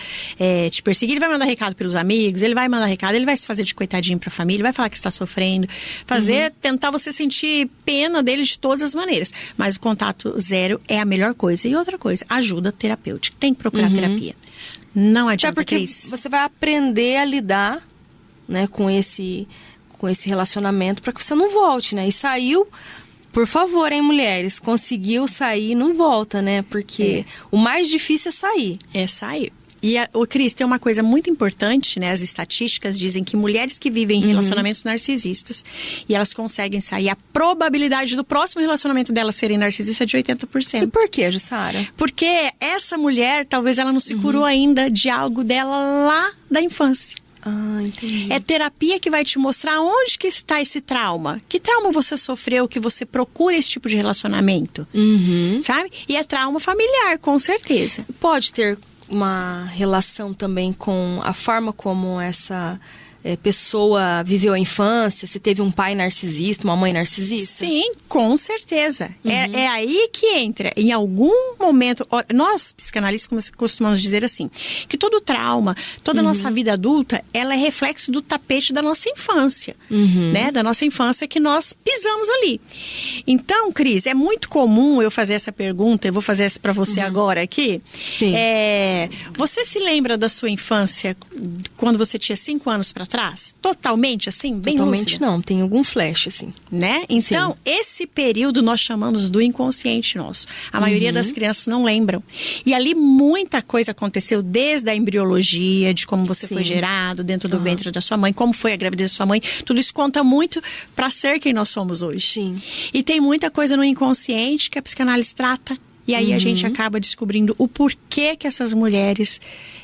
te perseguir, ele vai mandar recado pelos amigos, ele vai mandar recado, ele vai se fazer de coitadinho pra família, vai falar que está sofrendo, tentar você sentir pena dele de todas as maneiras. Mas o contato zero é a melhor coisa. E outra coisa, ajuda terapêutica. Tem que procurar terapia. Não adianta, porque Cris. Você vai aprender a lidar, né, com esse relacionamento para que você não volte, né? E saiu, por favor, hein, mulheres, conseguiu sair, não volta, né? Porque o mais difícil é sair. É sair. E, Cris, tem uma coisa muito importante, né? As estatísticas dizem que mulheres que vivem em relacionamentos narcisistas e elas conseguem sair, a probabilidade do próximo relacionamento delas serem narcisistas é de 80%. E por que, Jussara? Porque essa mulher, talvez ela não se curou ainda de algo dela lá da infância. Entendi. É terapia que vai te mostrar onde que está esse trauma. Que trauma você sofreu que você procura esse tipo de relacionamento, sabe? E é trauma familiar, com certeza. Pode ter uma relação também com a forma como essa pessoa viveu a infância, se teve um pai narcisista, uma mãe narcisista? Sim, com certeza. É aí que entra. Em algum momento, nós psicanalistas costumamos dizer assim, que todo trauma, toda a nossa vida adulta, ela é reflexo do tapete da nossa infância, né? Da nossa infância que nós pisamos ali. Então, Cris, é muito comum eu fazer essa pergunta, eu vou fazer essa para você agora aqui. Sim. Você se lembra da sua infância quando você tinha 5 anos para trás? Totalmente assim, bem Totalmente lúcida? não, tem algum flash assim. Né? Então, Sim. Esse período nós chamamos do inconsciente nosso. A maioria das crianças não lembram. E ali muita coisa aconteceu, desde a embriologia, de como você foi gerado dentro do ventre da sua mãe, como foi a gravidez da sua mãe. Tudo isso conta muito para ser quem nós somos hoje. Sim. E tem muita coisa no inconsciente que a psicanálise trata. E aí a gente acaba descobrindo o porquê que essas mulheres,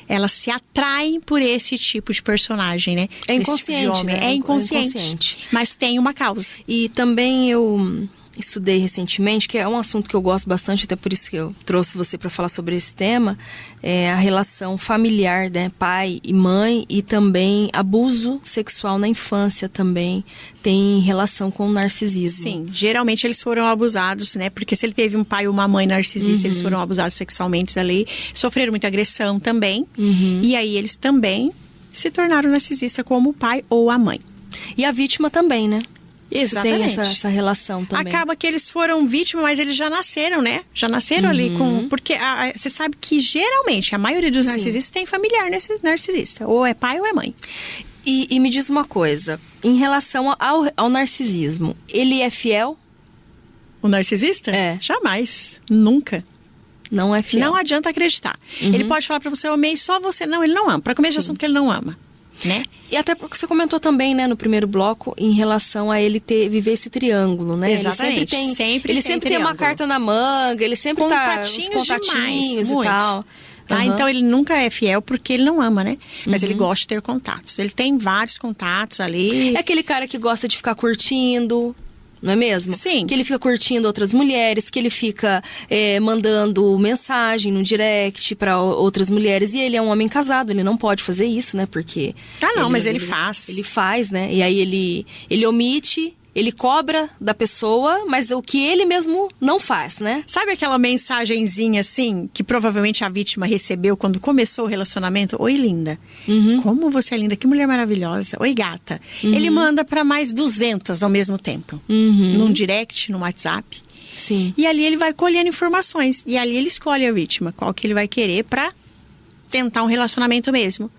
elas se atraem por esse tipo de personagem, né? É inconsciente, tipo né? É inconsciente. Mas tem uma causa. E também eu estudei recentemente, que é um assunto que eu gosto bastante, até por isso que eu trouxe você para falar sobre esse tema, é a relação familiar, né? Pai e mãe, e também abuso sexual na infância também tem relação com o narcisismo. Sim, geralmente eles foram abusados, né? Porque se ele teve um pai ou uma mãe narcisista, eles foram abusados sexualmente ali, sofreram muita agressão também, e aí eles também se tornaram narcisistas como o pai ou a mãe. E a vítima também, né? Exatamente. Isso tem essa relação também. Acaba que eles foram vítimas, mas eles já nasceram, né? Já nasceram ali com... Porque você sabe que geralmente a maioria dos narcisistas tem familiar narcisista. Ou é pai ou é mãe. E me diz uma coisa. Em relação ao narcisismo, ele é fiel? O narcisista? É. Jamais. Nunca. Não é fiel. Não adianta acreditar. Ele pode falar pra você, eu amei só você. Não, ele não ama. Pra começo de assunto que ele não ama. né? E até porque você comentou também, né, no primeiro bloco, em relação a ele viver esse triângulo, né? Exatamente. Ele sempre tem uma carta na manga, ele sempre tá os contatinhos demais, e tal. Tá? Então ele nunca é fiel porque ele não ama, né? Mas ele gosta de ter contatos. Ele tem vários contatos ali. É aquele cara que gosta de ficar curtindo, não é mesmo? Sim. Que ele fica curtindo outras mulheres, que ele fica mandando mensagem no direct para outras mulheres. E ele é um homem casado, ele não pode fazer isso, né? Porque... mas ele faz. Ele faz, né? E aí ele omite... Ele cobra da pessoa, mas o que ele mesmo não faz, né? Sabe aquela mensagenzinha assim, que provavelmente a vítima recebeu quando começou o relacionamento? Oi, linda. Como você é linda, que mulher maravilhosa. Oi, gata. Ele manda para mais 200 ao mesmo tempo. Num direct, no WhatsApp. Sim. E ali ele vai colhendo informações. E ali ele escolhe a vítima, qual que ele vai querer para tentar um relacionamento mesmo.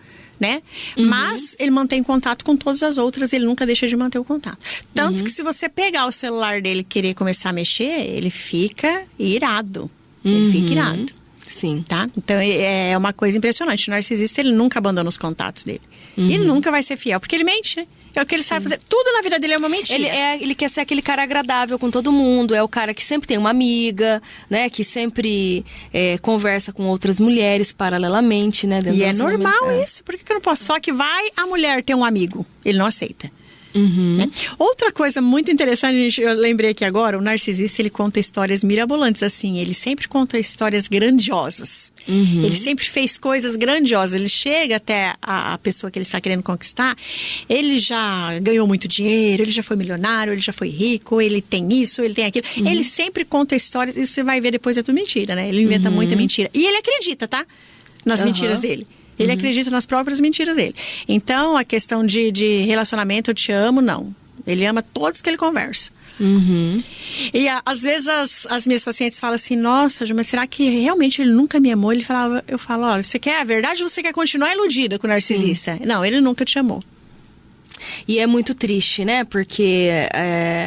Né? Mas ele mantém contato com todas as outras, ele nunca deixa de manter o contato. Tanto que se você pegar o celular dele e querer começar a mexer, ele fica irado. Ele fica irado. Sim. Tá? Então é uma coisa impressionante. O narcisista, ele nunca abandona os contatos dele. Ele nunca vai ser fiel, porque ele mente, né? É o que ele sabe fazer. Tudo na vida dele é uma mentira. Ele quer ser aquele cara agradável com todo mundo. É o cara que sempre tem uma amiga, né? Que sempre conversa com outras mulheres paralelamente, né? E é normal isso. Por que eu não posso? Só que vai a mulher ter um amigo. Ele não aceita. Né? Outra coisa muito interessante, eu lembrei aqui agora, o narcisista, ele conta histórias mirabolantes, assim, ele sempre conta histórias grandiosas. Ele sempre fez coisas grandiosas. Ele chega até a pessoa que ele está querendo conquistar, ele já ganhou muito dinheiro, ele já foi milionário, ele já foi rico, ele tem isso, ele tem aquilo. Ele sempre conta histórias, e você vai ver depois é tudo mentira, né? Ele inventa muita mentira. E ele acredita, tá? Nas mentiras dele. Ele acredita nas próprias mentiras dele. Então, a questão de relacionamento, eu te amo, não. Ele ama todos que ele conversa. E às vezes as minhas pacientes falam assim, nossa, mas será que realmente ele nunca me amou? Eu falo, olha, você quer a verdade ou você quer continuar iludida com o narcisista? Não, ele nunca te amou. E é muito triste, né? Porque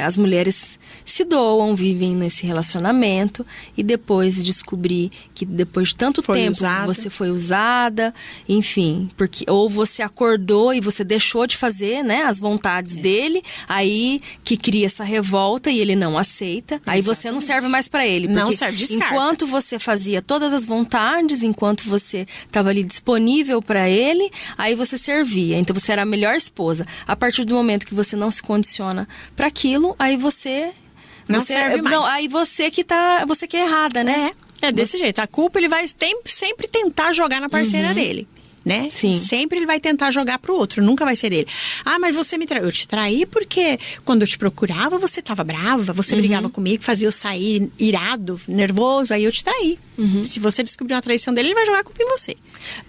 as mulheres se doam, vivem nesse relacionamento e depois descobrir que depois de tanto tempo você foi usada, enfim, porque ou você acordou e você deixou de fazer, né, as vontades dele, aí que cria essa revolta e ele não aceita, aí você não serve mais pra ele, porque não serve, descarta. Enquanto você fazia todas as vontades, enquanto você estava ali disponível pra ele, aí você servia, então você era a melhor esposa. A partir do momento que você não se condiciona para aquilo, aí você não serve mais. Não, aí você que é errada, né? É desse jeito. A culpa ele vai sempre tentar jogar na parceira dele. Né? Sim. Sempre ele vai tentar jogar pro outro, nunca vai ser ele. Ah, mas você me traiu. Eu te traí porque quando eu te procurava, você tava brava, você brigava comigo, fazia eu sair irado, nervoso, aí eu te traí. Se você descobrir uma traição dele, ele vai jogar a culpa em você.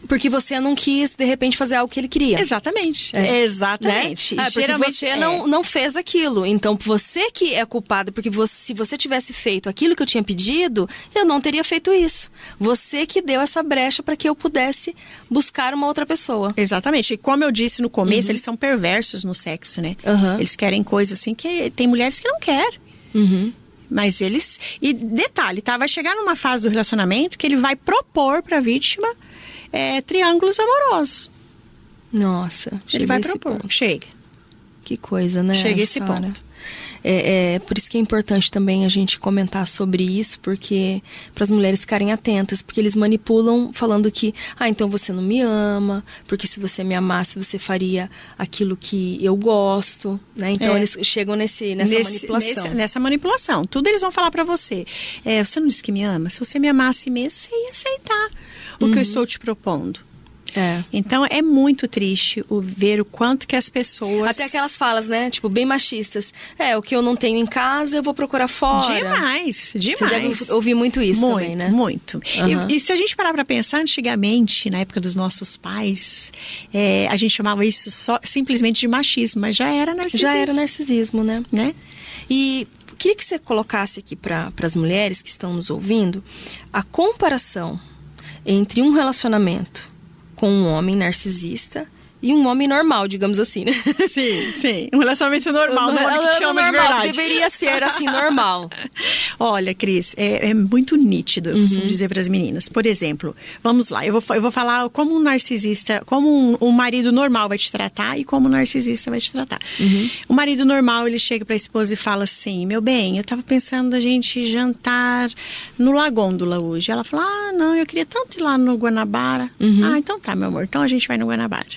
Porque você não quis, de repente, fazer algo que ele queria. Exatamente. Exatamente. Né? Porque você não fez aquilo. Então, você que é culpado, porque se você tivesse feito aquilo que eu tinha pedido, eu não teria feito isso. Você que deu essa brecha para que eu pudesse buscar uma outra pessoa. Exatamente. E como eu disse no começo, eles são perversos no sexo, né? Eles querem coisas assim que tem mulheres que não querem. Mas eles... E detalhe, tá? Vai chegar numa fase do relacionamento que ele vai propor pra vítima triângulos amorosos. Nossa. Ele vai propor. Chega. Que coisa, né? Chega esse ponto. Por isso que é importante também a gente comentar sobre isso, porque para as mulheres ficarem atentas, porque eles manipulam falando que, então você não me ama, porque se você me amasse, você faria aquilo que eu gosto, né? Então eles chegam nessa manipulação. Nessa manipulação. Tudo eles vão falar para você. Você não disse que me ama? Se você me amasse mesmo, você ia aceitar o que eu estou te propondo. Então é muito triste ver o quanto que as pessoas... Até aquelas falas, né? Tipo, bem machistas. O que eu não tenho em casa, eu vou procurar fora. Demais. Você deve ouvir muito isso também, né? Muito. E se a gente parar pra pensar, antigamente, na época dos nossos pais, a gente chamava isso simplesmente de machismo, mas já era narcisismo. Já era narcisismo, né? E queria que você colocasse aqui para as mulheres que estão nos ouvindo a comparação entre um relacionamento com um homem narcisista E um homem normal, digamos assim, né? Sim. Um relacionamento normal, um homem que te ama de verdade. Deveria ser, assim, normal. Olha, Cris, é muito nítido, eu costumo dizer para as meninas. Por exemplo, vamos lá, eu vou falar como um narcisista, como um marido normal vai te tratar e como um narcisista vai te tratar. O marido normal, ele chega para a esposa e fala assim: meu bem, eu tava pensando da gente jantar no Lagôndola hoje. Ela fala: ah, não, eu queria tanto ir lá no Guanabara. Ah, então tá, meu amor, então a gente vai no Guanabara.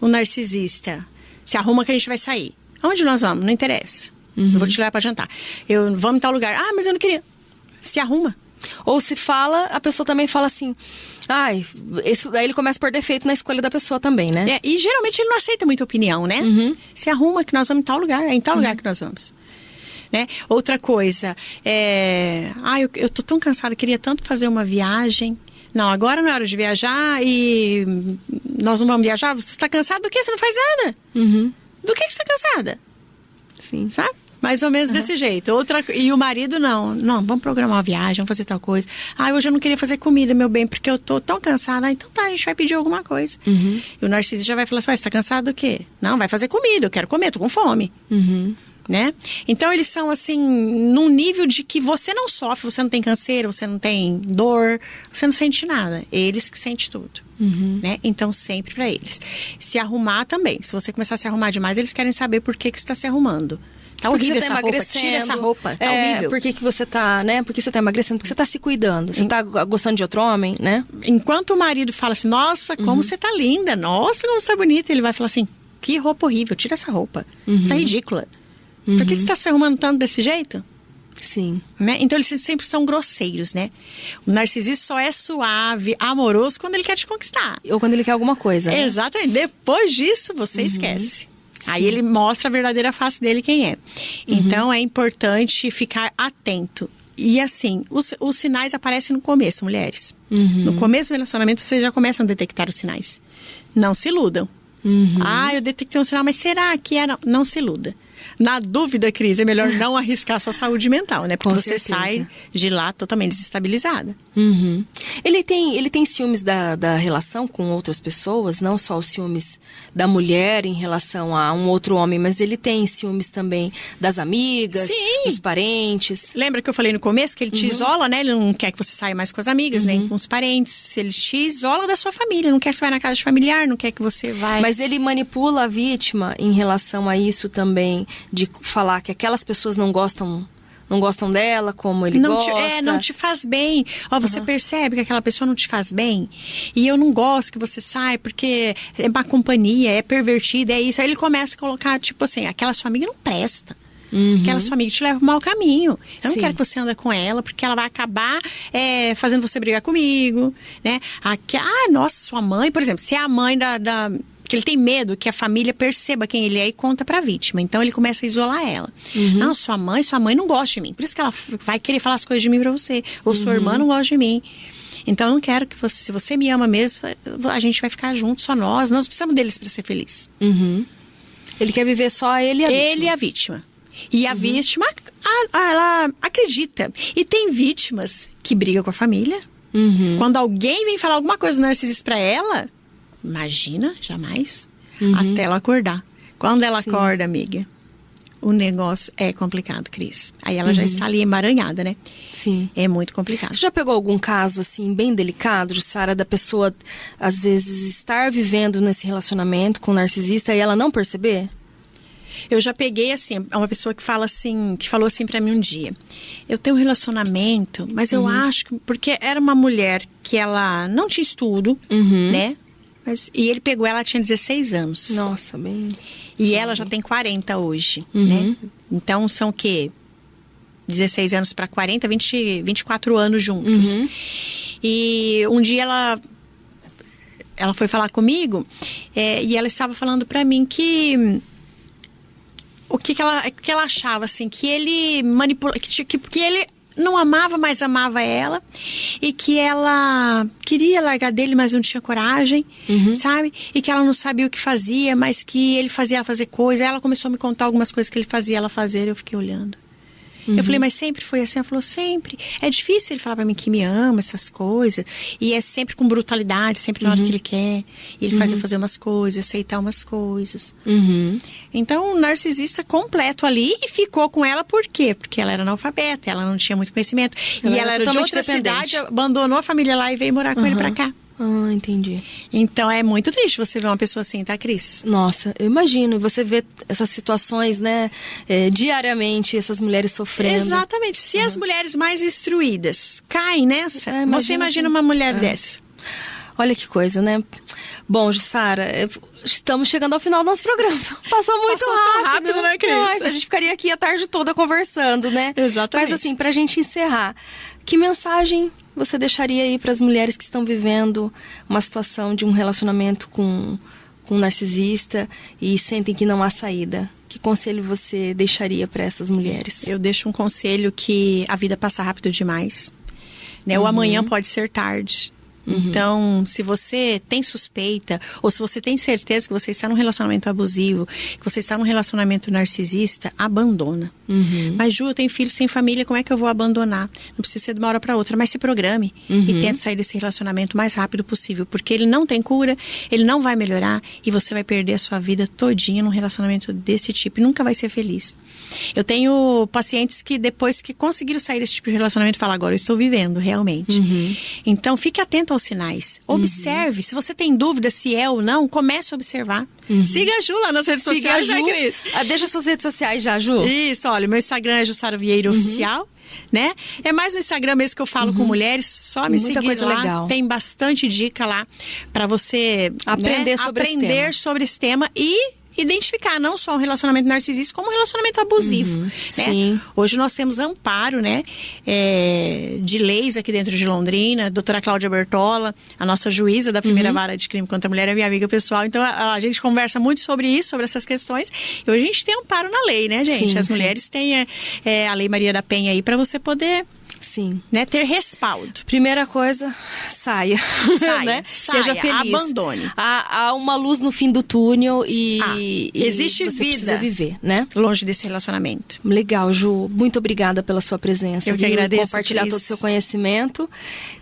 O narcisista se arruma que a gente vai sair. Aonde nós vamos? Não interessa. Eu vou te levar pra jantar. Vamos em tal lugar. Ah, mas eu não queria. Se arruma. Ou se fala, a pessoa também fala assim... Ai, daí ele começa por defeito na escolha da pessoa também, né? E geralmente ele não aceita muita opinião, né? Se arruma que nós vamos em tal lugar. É em tal lugar que nós vamos. Né? Outra coisa. Eu tô tão cansada, queria tanto fazer uma viagem... Não, agora não é hora de viajar e nós não vamos viajar. Você está cansada do quê? Você não faz nada. Do que você está cansada? Sim. Sabe? Mais ou menos desse jeito. E o marido, não, vamos programar uma viagem, vamos fazer tal coisa. Ah, hoje eu não queria fazer comida, meu bem, porque eu tô tão cansada. Ah, então tá, a gente vai pedir alguma coisa. E o narcisista já vai falar assim: você tá cansado do quê? Não, vai fazer comida, eu quero comer, tô com fome. Né? Então eles são assim num nível de que você não sofre, você não tem canseira, você não tem dor, você não sente nada, eles que sentem tudo, né? Então sempre pra eles se arrumar também, se você começar a se arrumar demais, eles querem saber por que você está se arrumando. Tá horrível essa roupa, tira essa roupa, tá horrível. Por que você tá, né? Por que você tá emagrecendo? Porque você tá se cuidando, você tá gostando de outro homem, né? Enquanto o marido fala assim: nossa, como você tá linda, nossa, como você tá bonita, ele vai falar assim: que roupa horrível, tira essa roupa, isso é ridícula. Por que você está se arrumando tanto desse jeito? Sim. Né? Então eles sempre são grosseiros, né? O narcisista só é suave, amoroso quando ele quer te conquistar. Ou quando ele quer alguma coisa. Né? Exatamente. Depois disso, você esquece. Aí ele mostra a verdadeira face dele, quem é. Então é importante ficar atento. E assim, os sinais aparecem no começo, mulheres. No começo do relacionamento, vocês já começam a detectar os sinais. Não se iludam. Ah, eu detectei um sinal, mas será que era? Não se iluda. Na dúvida, Cris, é melhor não arriscar sua saúde mental, né? Porque você sai de lá totalmente desestabilizada. Ele tem ciúmes da relação com outras pessoas, não só os ciúmes da mulher em relação a um outro homem, mas ele tem ciúmes também das amigas, dos parentes. Lembra que eu falei no começo que ele te isola, né? Ele não quer que você saia mais com as amigas, nem com os parentes. Ele te isola da sua família, não quer que você vá na casa de familiar, não quer que você vá... Mas ele manipula a vítima em relação a isso também, de falar que aquelas pessoas não gostam dela como ele gosta. Não te faz bem. Ó, você percebe que aquela pessoa não te faz bem. E eu não gosto que você saia porque é má companhia, é pervertida, é isso. Aí ele começa a colocar, tipo assim, aquela sua amiga não presta. Aquela sua amiga te leva pro mau caminho. Eu não quero que você ande com ela, porque ela vai acabar fazendo você brigar comigo, né? Nossa, sua mãe, por exemplo, se é a mãe que ele tem medo que a família perceba quem ele é e conta pra vítima. Então ele começa a isolar ela. Não, sua mãe não gosta de mim. Por isso que ela vai querer falar as coisas de mim pra você. Ou sua irmã não gosta de mim. Então eu não quero que você, se você me ama mesmo, a gente vai ficar junto, só nós. Nós precisamos deles pra ser feliz. Ele quer viver só ele e a vítima. Ele e a vítima. E a vítima, ela acredita. E tem vítimas que brigam com a família. Quando alguém vem falar alguma coisa do narcisista pra ela... Imagina, jamais, até ela acordar. Quando ela acorda, amiga, o negócio é complicado, Cris. Aí ela já está ali emaranhada, né? Sim. É muito complicado. Você já pegou algum caso, assim, bem delicado, Sara, da pessoa, às vezes, estar vivendo nesse relacionamento com o narcisista e ela não perceber? Eu já peguei, assim, uma pessoa que falou assim pra mim um dia. Eu tenho um relacionamento, mas eu acho que... Porque era uma mulher que ela não tinha estudo, né? E ele pegou ela, tinha 16 anos. Nossa, bem... E ela já tem 40 hoje, né? Então, são o quê? 16 anos para 40, 24 anos juntos. E um dia ela foi falar comigo e ela estava falando para mim que... O que ela achava, assim, que ele manipula... Que ele... não amava, mas amava ela. E que ela queria largar dele, mas não tinha coragem, sabe? E que ela não sabia o que fazia, mas que ele fazia ela fazer coisa. Aí ela começou a me contar algumas coisas que ele fazia ela fazer. Eu fiquei olhando. Eu falei, mas sempre foi assim? Ela falou, sempre. É difícil ele falar pra mim que me ama, essas coisas. E é sempre com brutalidade, sempre na hora que ele quer. E ele faz eu fazer umas coisas, aceitar umas coisas. Então, um narcisista completo ali, e ficou com ela por quê? Porque ela era analfabeta, ela não tinha muito conhecimento. E ela era de outra cidade, abandonou a família lá e veio morar com ele pra cá. Ah, entendi. Então é muito triste você ver uma pessoa assim, tá, Cris? Nossa, eu imagino. Você vê essas situações, né, diariamente, essas mulheres sofrendo. Exatamente. Se as mulheres mais instruídas caem nessa, você imagina que... uma mulher dessa. Olha que coisa, né? Bom, Jussara, estamos chegando ao final do nosso programa. Passou muito rápido, né, Cris? A gente ficaria aqui a tarde toda conversando, né? Exatamente. Mas assim, pra gente encerrar, que mensagem você deixaria aí para as mulheres que estão vivendo uma situação de um relacionamento com um narcisista e sentem que não há saída? Que conselho você deixaria para essas mulheres? Eu deixo um conselho que a vida passa rápido demais, né? O amanhã pode ser tarde. Então, se você tem suspeita, ou se você tem certeza que você está num relacionamento abusivo, que você está num relacionamento narcisista, abandona. Mas, Ju, eu tenho filho sem família, como é que eu vou abandonar? Não precisa ser de uma hora para outra, mas se programe e tente sair desse relacionamento o mais rápido possível, porque ele não tem cura, ele não vai melhorar e você vai perder a sua vida todinha num relacionamento desse tipo e nunca vai ser feliz. Eu tenho pacientes que depois que conseguiram sair desse tipo de relacionamento, falam, agora eu estou vivendo, realmente. Então, fique atento aos sinais. Observe. Se você tem dúvida se é ou não, comece a observar. Siga a Ju lá nas redes sociais, né, Cris? Deixa suas redes sociais já, Ju. Isso, olha, meu Instagram é Jussara Vieira Oficial, né? É mais no Instagram mesmo que eu falo com mulheres, só me Muita seguir coisa lá. legal. Tem bastante dica lá pra você aprender sobre esse tema e identificar não só um relacionamento narcisista, como um relacionamento abusivo, né? Sim. Hoje nós temos amparo, né, de leis aqui dentro de Londrina, a doutora Cláudia Bertola, a nossa juíza da primeira vara de crime contra a mulher, é minha amiga pessoal, então a gente conversa muito sobre isso, sobre essas questões, e hoje a gente tem amparo na lei, né, gente? Sim, as mulheres têm a Lei Maria da Penha aí para você poder... Sim. Né, ter respaldo. Primeira coisa, saia. Saia, né? Seja feliz. Abandone. Há uma luz no fim do túnel e existe você vida. Precisa viver, né? Longe desse relacionamento. Legal, Ju. Muito obrigada pela sua presença. Eu que agradeço, compartilhar Cris. todo o seu conhecimento.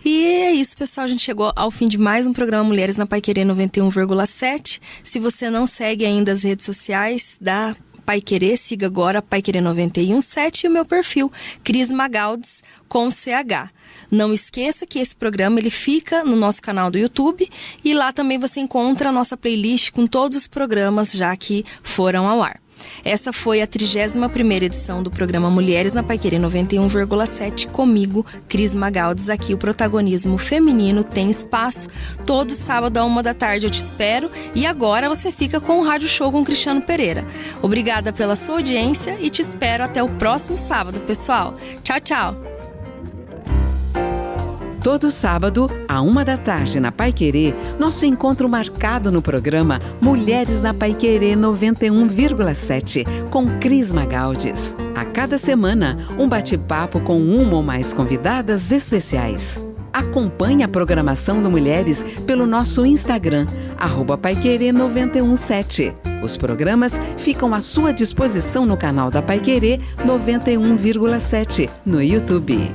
E é isso, pessoal. A gente chegou ao fim de mais um programa Mulheres na Paiquerê 91,7. Se você não segue ainda as redes sociais da Paiquerê, siga agora Paiquerê 91,7 e o meu perfil, Cris Magaldes, com CH. Não esqueça que esse programa ele fica no nosso canal do YouTube e lá também você encontra a nossa playlist com todos os programas já que foram ao ar. Essa foi a 31ª edição do programa Mulheres na Paiquerê 91,7 comigo, Cris Magaldes. Aqui o protagonismo feminino tem espaço. Todo sábado à 13h eu te espero. E agora você fica com o Rádio Show com Cristiano Pereira. Obrigada pela sua audiência e te espero até o próximo sábado, pessoal. Tchau, tchau! Todo sábado, à 13h, na Paiquerê, nosso encontro marcado no programa Mulheres na Paiquerê 91,7, com Cris Magaldes. A cada semana, um bate-papo com uma ou mais convidadas especiais. Acompanhe a programação do Mulheres pelo nosso Instagram, @paiquerê917. Os programas ficam à sua disposição no canal da Paiquerê 91,7, no YouTube.